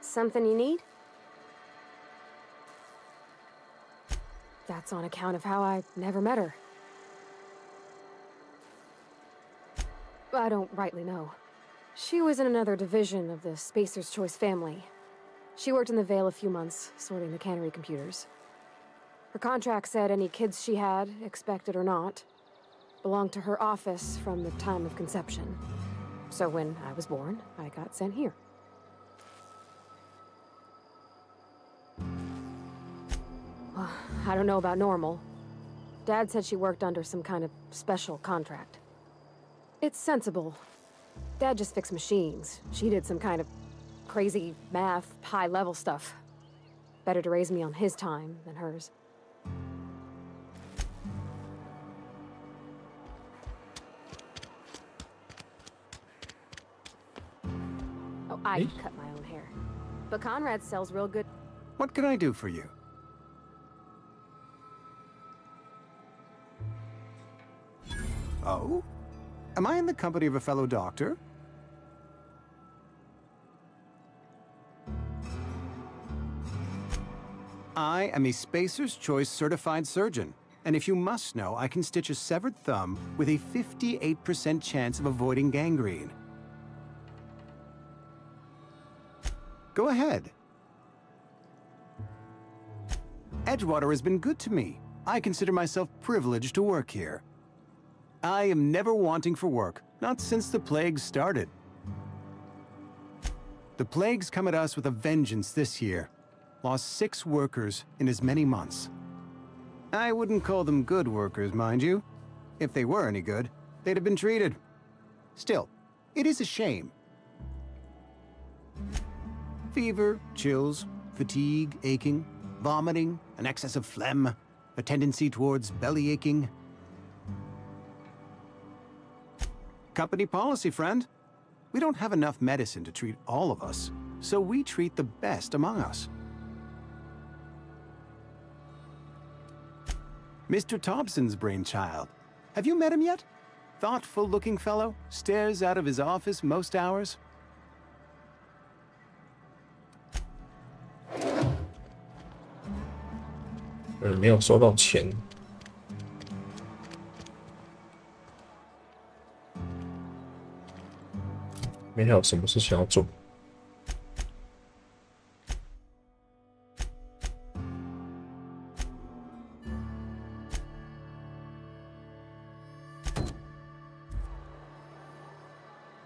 Something you need? That's on account of how I never met her. I don't rightly know. She was in another division of the Spacer's Choice family. She worked in the Vale a few months, sorting the cannery computers. Her contract said any kids she had, expected or not, belonged to her office from the time of conception. So when I was born, I got sent here. Well, I don't know about normal. Dad said she worked under some kind of special contract. It's sensible. Dad just fixed machines. She did some kind of crazy math, high-level stuff. Better to raise me on his time than hers. Oh, I cut my own hair. But Conrad sells real good. What can I do for you? Oh? Am I in the company of a fellow doctor? I am a Spacer's Choice certified surgeon, and if you must know, I can stitch a severed thumb with a 58% chance of avoiding gangrene. Go ahead. Edgewater has been good to me. I consider myself privileged to work here. I am never wanting for work, not since the plague started. The plague's come at us with a vengeance this year. Lost 6 workers in as many months. I wouldn't call them good workers, mind you. If they were any good, they'd have been treated. Still, it is a shame. Fever, chills, fatigue, aching, vomiting, an excess of phlegm, a tendency towards belly aching. Company policy, friend. We don't have enough medicine to treat all of us, so we treat the best among us. Mr. Thompson's brainchild. Have you met him yet? Thoughtful-looking fellow, stares out of his office most hours. 没有收到钱。没有什么事情要做。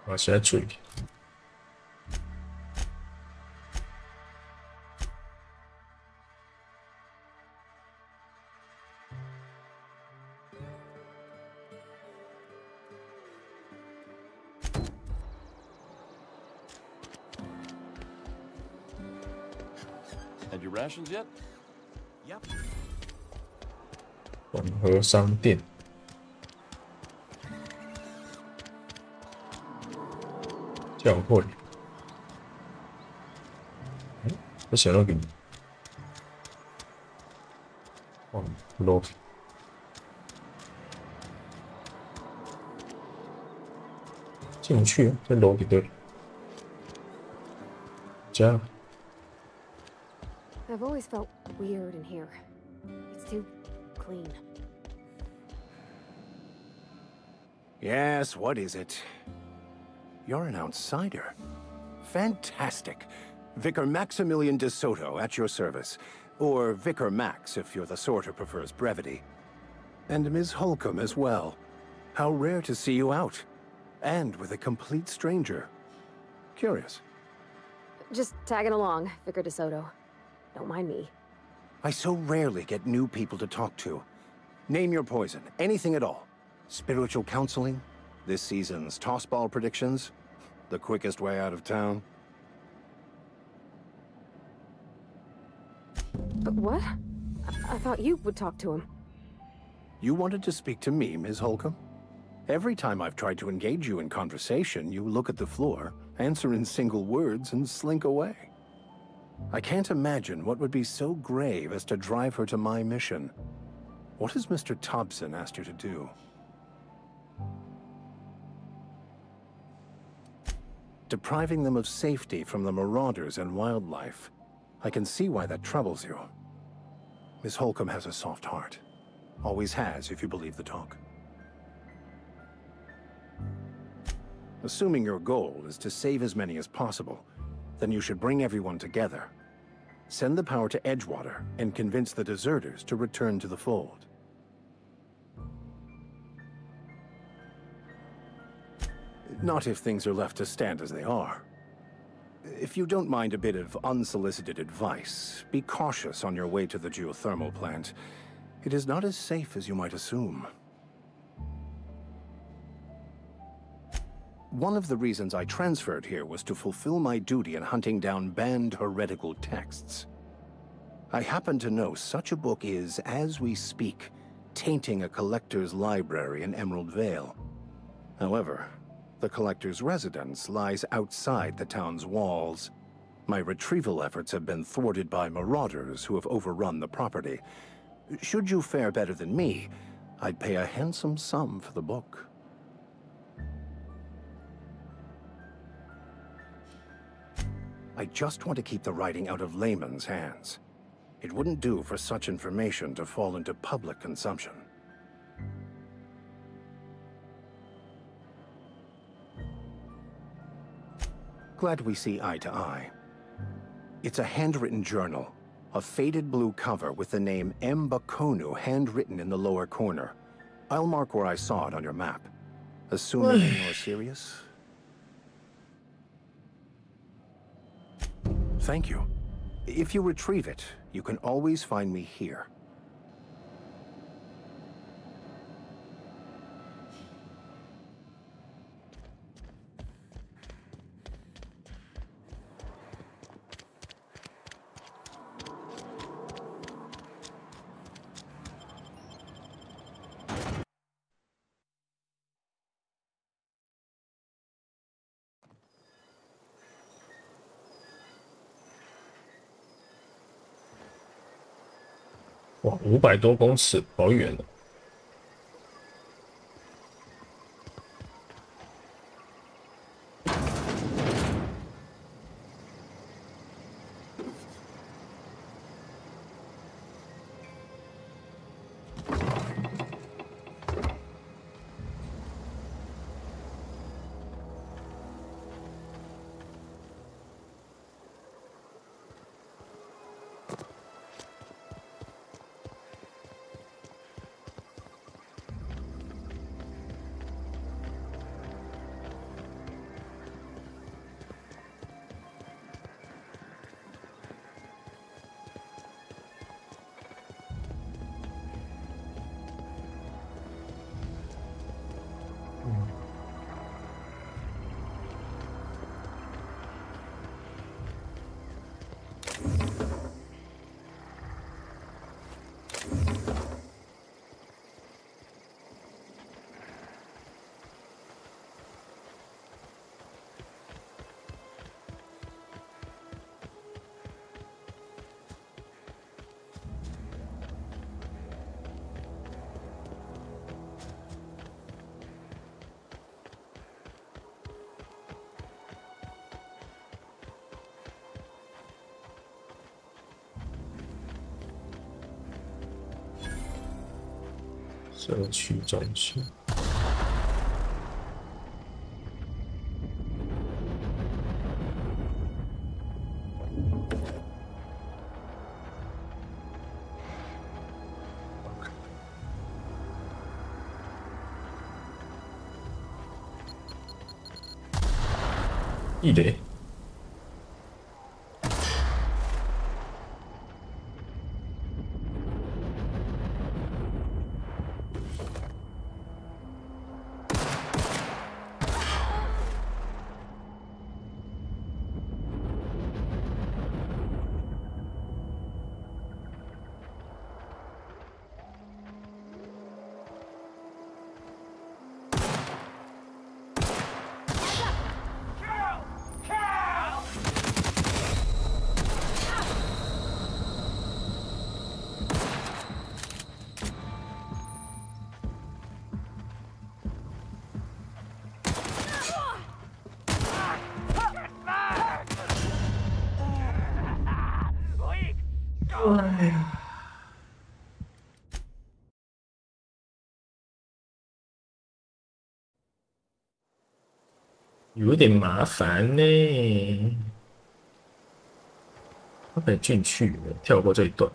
我现在注意。Had your rations yet? Yep. 混合商店。教会。这写了给你。哦，楼。进不去，这楼给对了。加。 I've always felt weird in here. It's too clean. Yes, what is it? You're an outsider. Fantastic. Vicar Maximilian de Soto at your service. Or Vicar Max if you're the sort who prefers brevity. And Ms. Holcomb as well. How rare to see you out. And with a complete stranger. Curious. Just tagging along, Vicar de Soto. Don't mind me. I so rarely get new people to talk to. Name your poison, anything at all. Spiritual counseling, this season's tossball predictions, the quickest way out of town. But what? I thought you would talk to him. You wanted to speak to me, Ms. Holcomb? Every time I've tried to engage you in conversation, you look at the floor, answer in single words, and slink away. I can't imagine what would be so grave as to drive her to my mission. What has Mr. Thompson asked you to do? Depriving them of safety from the marauders and wildlife. I can see why that troubles you. Miss Holcomb has a soft heart. Always has, if you believe the talk. Assuming your goal is to save as many as possible, then you should bring everyone together. Send the power to Edgewater and convince the deserters to return to the fold. Not if things are left to stand as they are. If you don't mind a bit of unsolicited advice, be cautious on your way to the geothermal plant. It is not as safe as you might assume. One of the reasons I transferred here was to fulfill my duty in hunting down banned heretical texts. I happen to know such a book is, as we speak, tainting a collector's library in Emerald Vale. However, the collector's residence lies outside the town's walls. My retrieval efforts have been thwarted by marauders who have overrun the property. Should you fare better than me, I'd pay a handsome sum for the book. I just want to keep the writing out of layman's hands. It wouldn't do for such information to fall into public consumption. Glad we see eye to eye. It's a handwritten journal, a faded blue cover with the name M. Bakonu handwritten in the lower corner. I'll mark where I saw it on your map. Assuming you're serious? Thank you. If you retrieve it, you can always find me here.哇，500多公尺，好远了。社区中心。いいね。哎呀，有点麻烦呢。他可以进去，跳过这一段。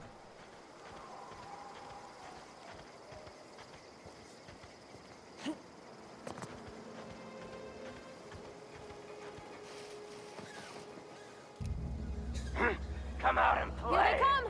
Come out and play. Here they come.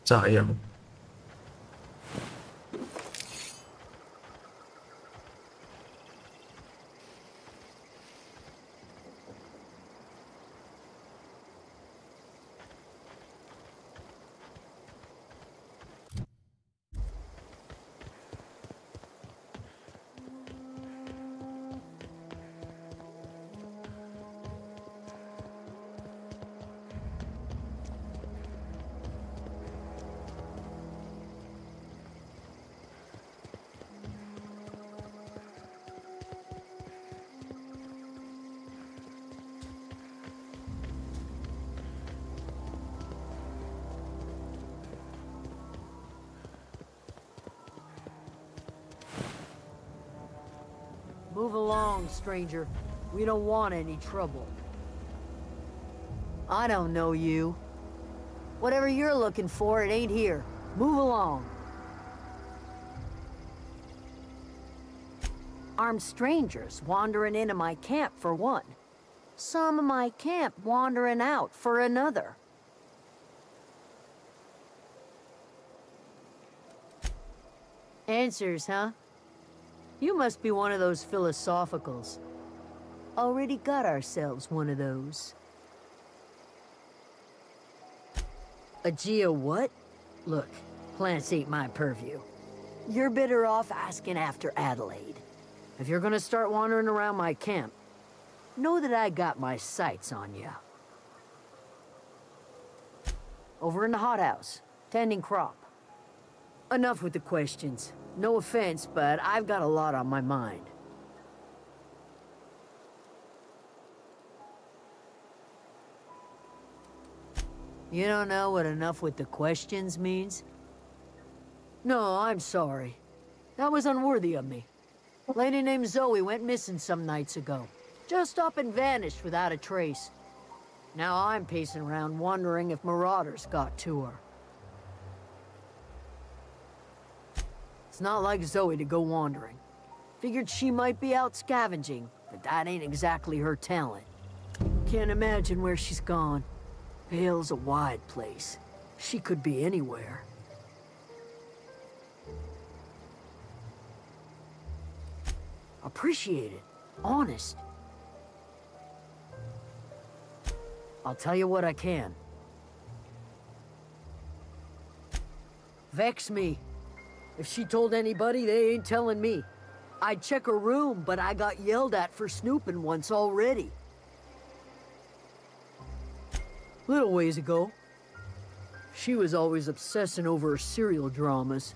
炸药。Move along, stranger. We don't want any trouble. I don't know you. Whatever you're looking for, it ain't here. Move along. Armed strangers wandering into my camp for one. Some of my camp wandering out for another. Answers, huh? You must be one of those philosophicals. Already got ourselves one of those. A geo what? Look, plants ain't my purview. You're better off asking after Adelaide. If you're gonna start wandering around my camp, know that I got my sights on you. Over in the hothouse, tending crop. Enough with the questions. No offense, but I've got a lot on my mind. You don't know what enough with the questions means? No, I'm sorry. That was unworthy of me. A lady named Zoe went missing some nights ago. Just up and vanished without a trace. Now I'm pacing around wondering if marauders got to her. It's not like Zoe to go wandering. Figured she might be out scavenging, but that ain't exactly her talent. Can't imagine where she's gone. Vale's a wide place. She could be anywhere. Appreciate it. Honest. I'll tell you what I can. Vex me. If she told anybody, they ain't telling me. I'd check her room, but I got yelled at for snooping once already. Little ways ago. She was always obsessing over her serial dramas.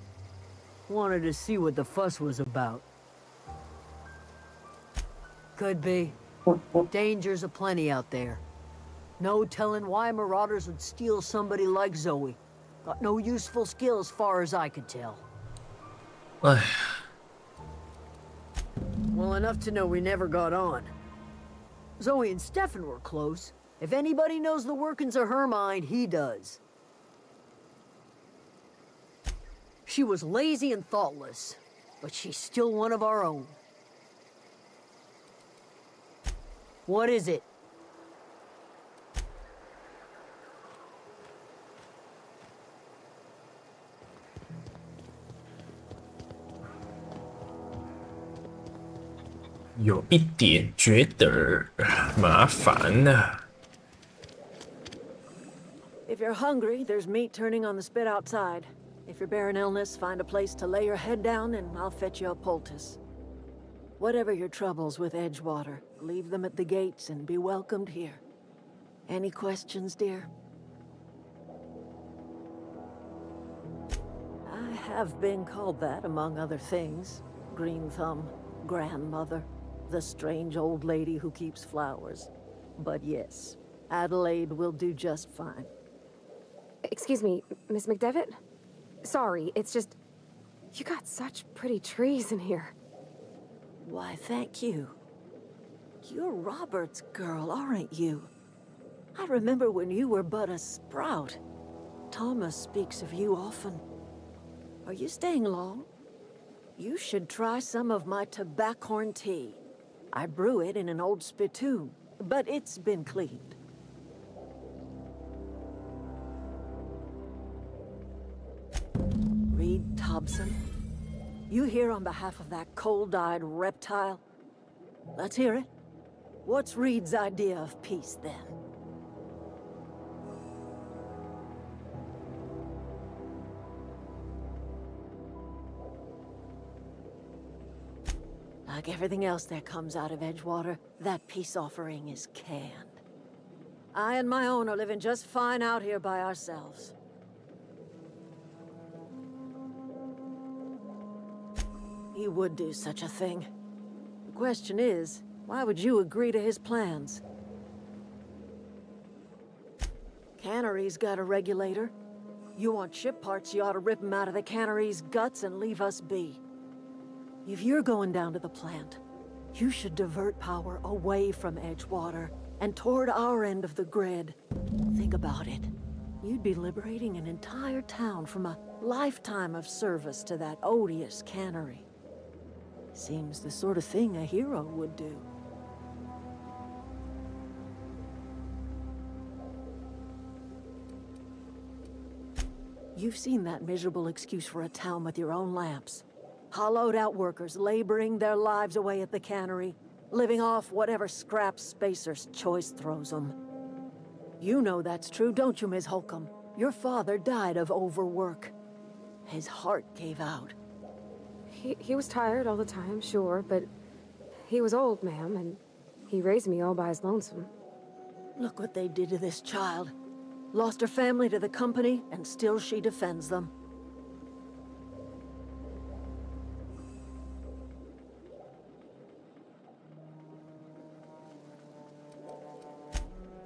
Wanted to see what the fuss was about. Could be. Dangers aplenty out there. No telling why marauders would steal somebody like Zoe. Got no useful skill as far as I could tell. Well, enough to know we never got on. Zoe and Stefan were close. If anybody knows the workings of her mind, he does. She was lazy and thoughtless, but she's still one of our own. What is it?有一点觉得麻烦啊。If you're hungry, there's meat turning on the spit outside. If you're bearing illness, find a place to lay your head down and I'll fetch you a poultice. Whatever your troubles with Edgewater, leave them at the gates and be welcomed here. Any questions, dear? I have been called that, among other things. Green Thumb, grandmother, the strange old lady who keeps flowers. But yes, Adelaide will do just fine. Excuse me, Miss McDevitt? Sorry, it's just... You got such pretty trees in here. Why, thank you. You're Robert's girl, aren't you? I remember when you were but a sprout. Thomas speaks of you often. Are you staying long? You should try some of my tobaccorn tea. I brew it in an old spittoon, but it's been cleaned. Reed Thompson, you here on behalf of that cold-eyed reptile? Let's hear it. What's Reed's idea of peace, then? Like everything else that comes out of Edgewater, that peace offering is canned. I and my own are living just fine out here by ourselves. He would do such a thing. The question is, why would you agree to his plans? Cannery's got a regulator. You want ship parts, you ought to rip them out of the cannery's guts and leave us be. If you're going down to the plant, you should divert power away from Edgewater and toward our end of the grid. Think about it. You'd be liberating an entire town from a lifetime of service to that odious cannery. Seems the sort of thing a hero would do. You've seen that miserable excuse for a town with your own lamps. Hollowed out workers laboring their lives away at the cannery, living off whatever scraps Spacer's choice throws them. You know that's true, don't you, Ms. Holcomb? Your father died of overwork. His heart gave out. He was tired all the time, sure, but he was old, ma'am, and he raised me all by his lonesome. Look what they did to this child. Lost her family to the company, and still she defends them.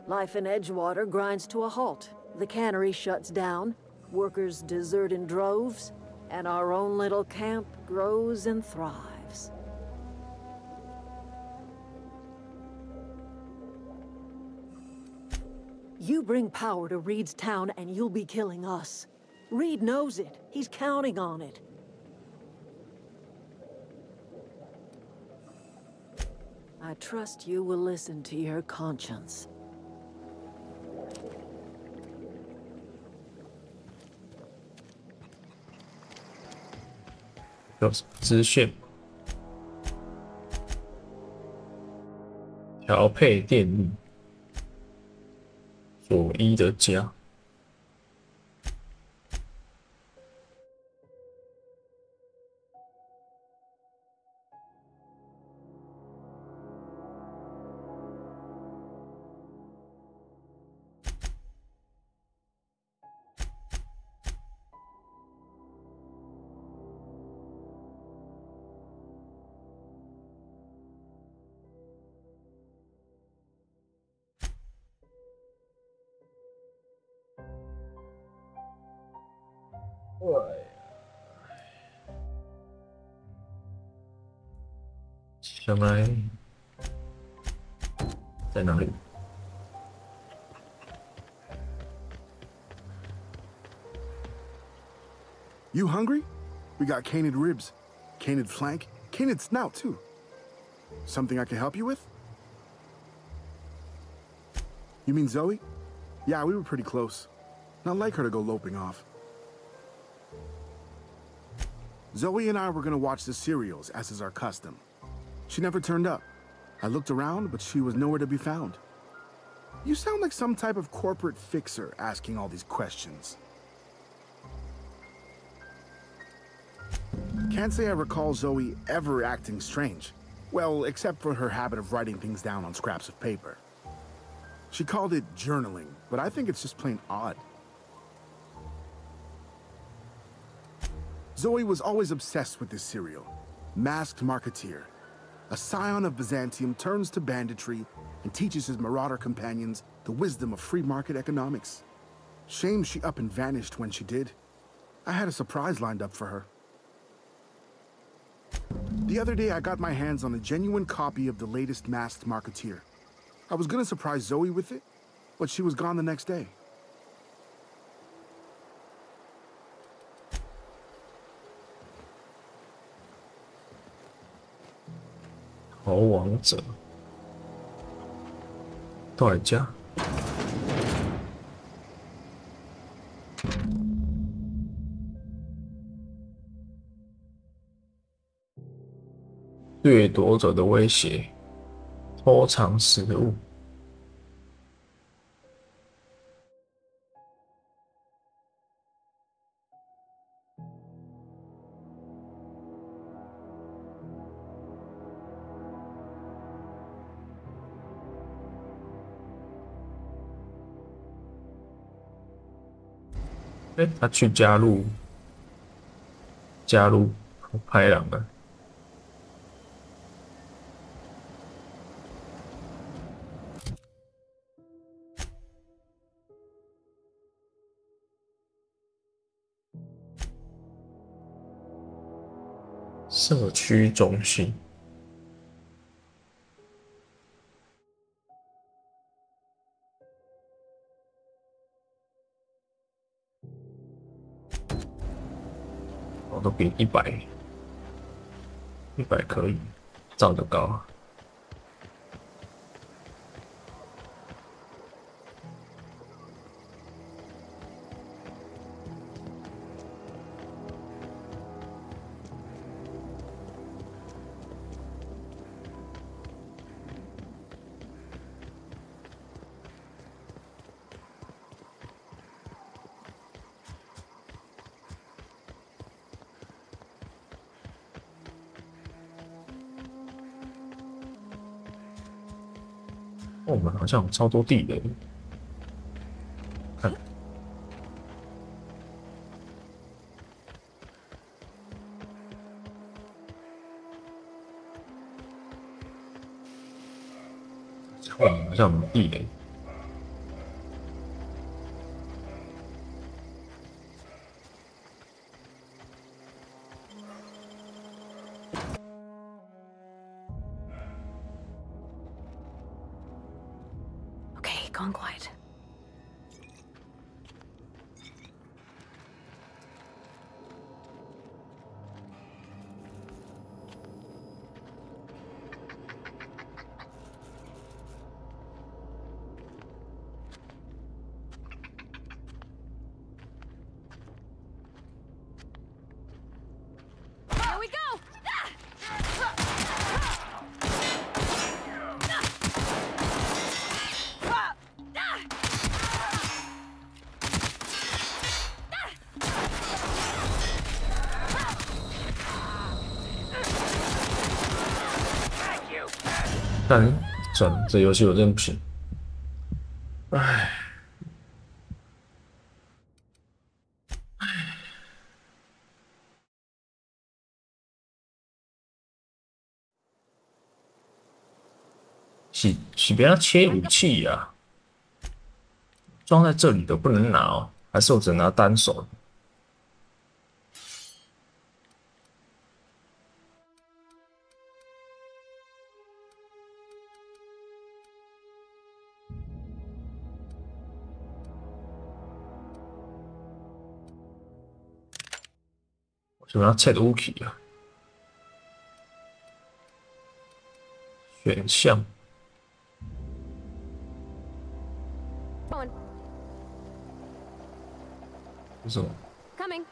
Life in Edgewater grinds to a halt. The cannery shuts down, workers desert in droves, and our own little camp grows and thrives. You bring power to Reed's town and you'll be killing us. Reed knows it. He's counting on it. I trust you will listen to your conscience. 有支线，调配电力，佐伊的家。想来在哪里？ You hungry? We got canid ribs, canid flank, canid snout too. Something I can help you with? You mean Zoe? Yeah, we were pretty close. Not like her to go loping off. Zoe and I were gonna watch the serials, as is our custom. She never turned up. I looked around, but she was nowhere to be found. You sound like some type of corporate fixer asking all these questions. Can't say I recall Zoe ever acting strange. Well, except for her habit of writing things down on scraps of paper. She called it journaling, but I think it's just plain odd. Zoe was always obsessed with this serial. Masked Marketeer. A scion of Byzantium turns to banditry and teaches his marauder companions the wisdom of free market economics. Shame she up and vanished when she did. I had a surprise lined up for her. The other day I got my hands on a genuine copy of the latest Masked Marketeer. I was gonna surprise Zoe with it, but she was gone the next day. 逃亡者到底家？掠夺者的威胁，偷藏食物。他去加入拍狼了。社区中心。都给100可以，照得高。我们好像有超多地雷，看，我们好像有地雷。Gone quiet. 但算了，这游戏我真不行。唉。是别要切武器呀、啊？装在这里的不能拿哦，还是我只能拿单手？为什么要切武器啊？选项。是什么？ Coming.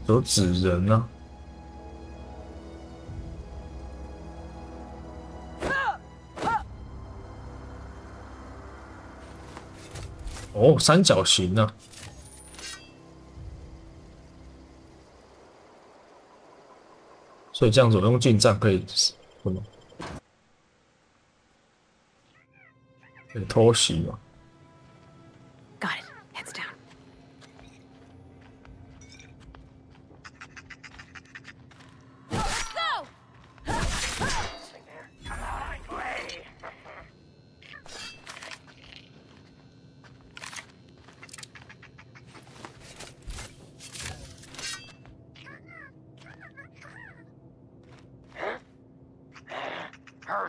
有纸人啊！哦，三角形啊！所以这样子我用近战可以什么？可以偷袭吗？ Got it. Heads down. Go!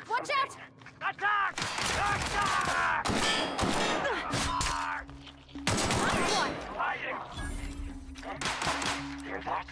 Watch out! Attack! Attack! Hear that?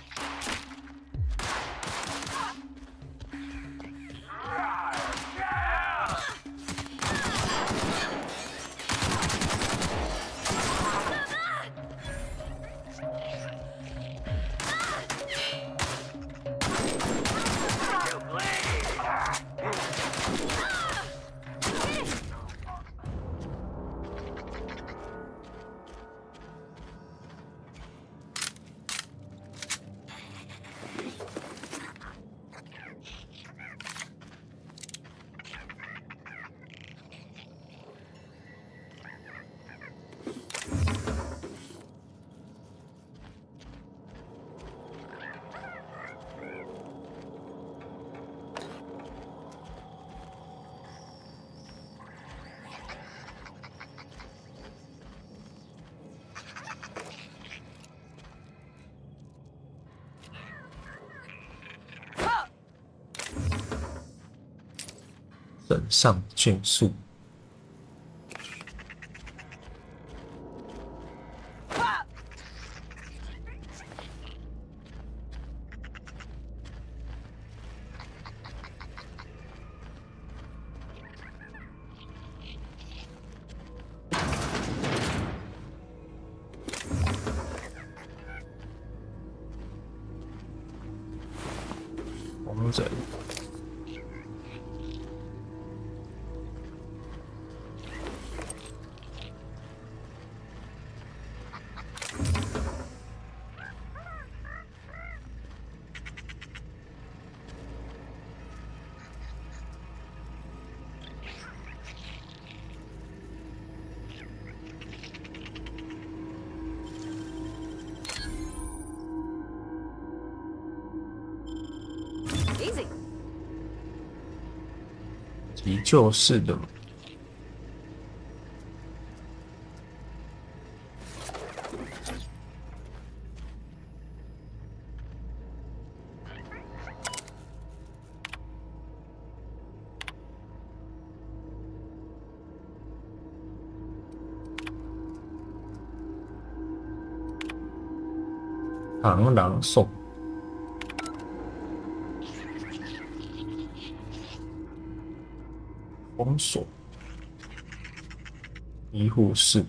忍上迅速。王者。 Easy. 急救式的。螳螂送。 封锁，医护室，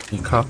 你看。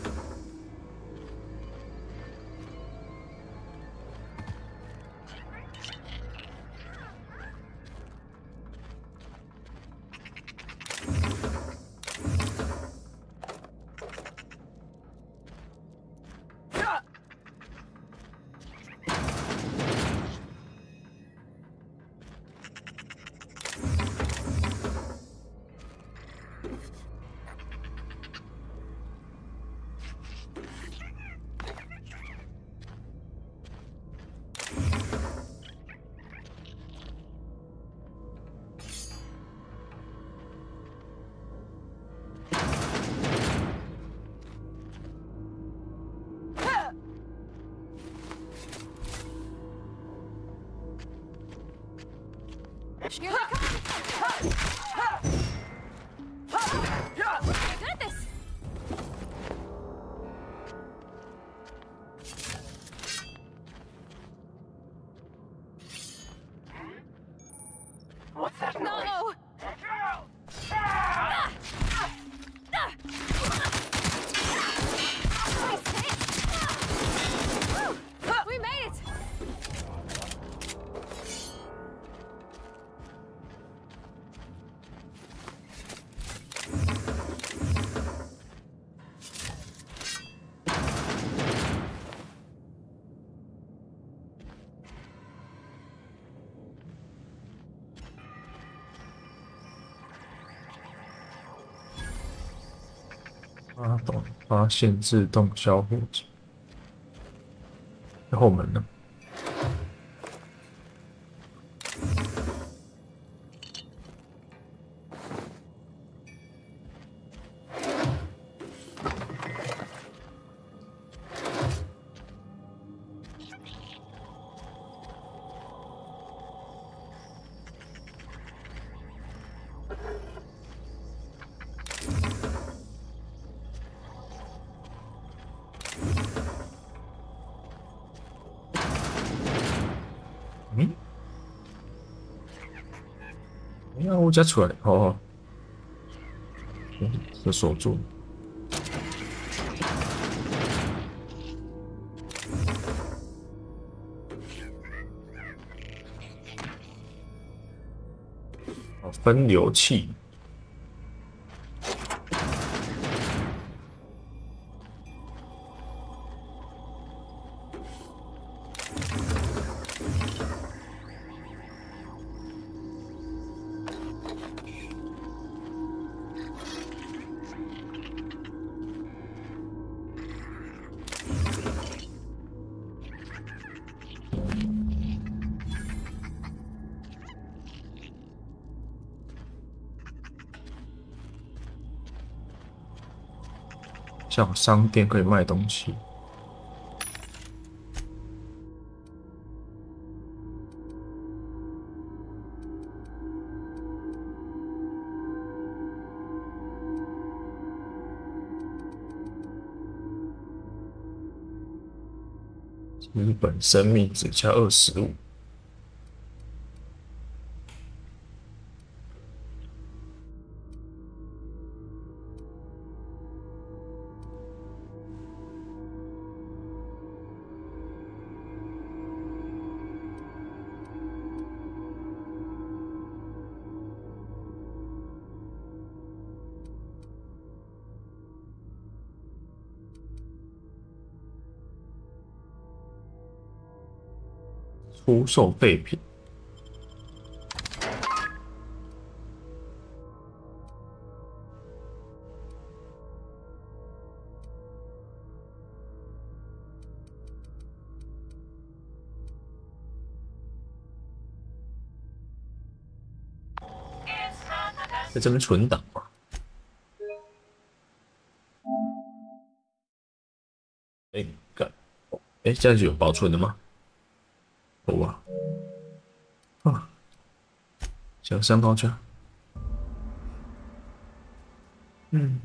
Here they come! I got this! What's that noise? No! We made it!发现自动销货机，后门呢？我家出来，哦，这锁住。分流器。像商店可以卖东西。日本生命只加25。出售废品。在这边存档吗？哎，干！哎，这样子有保存的吗？有啊。啊，想上高去。嗯。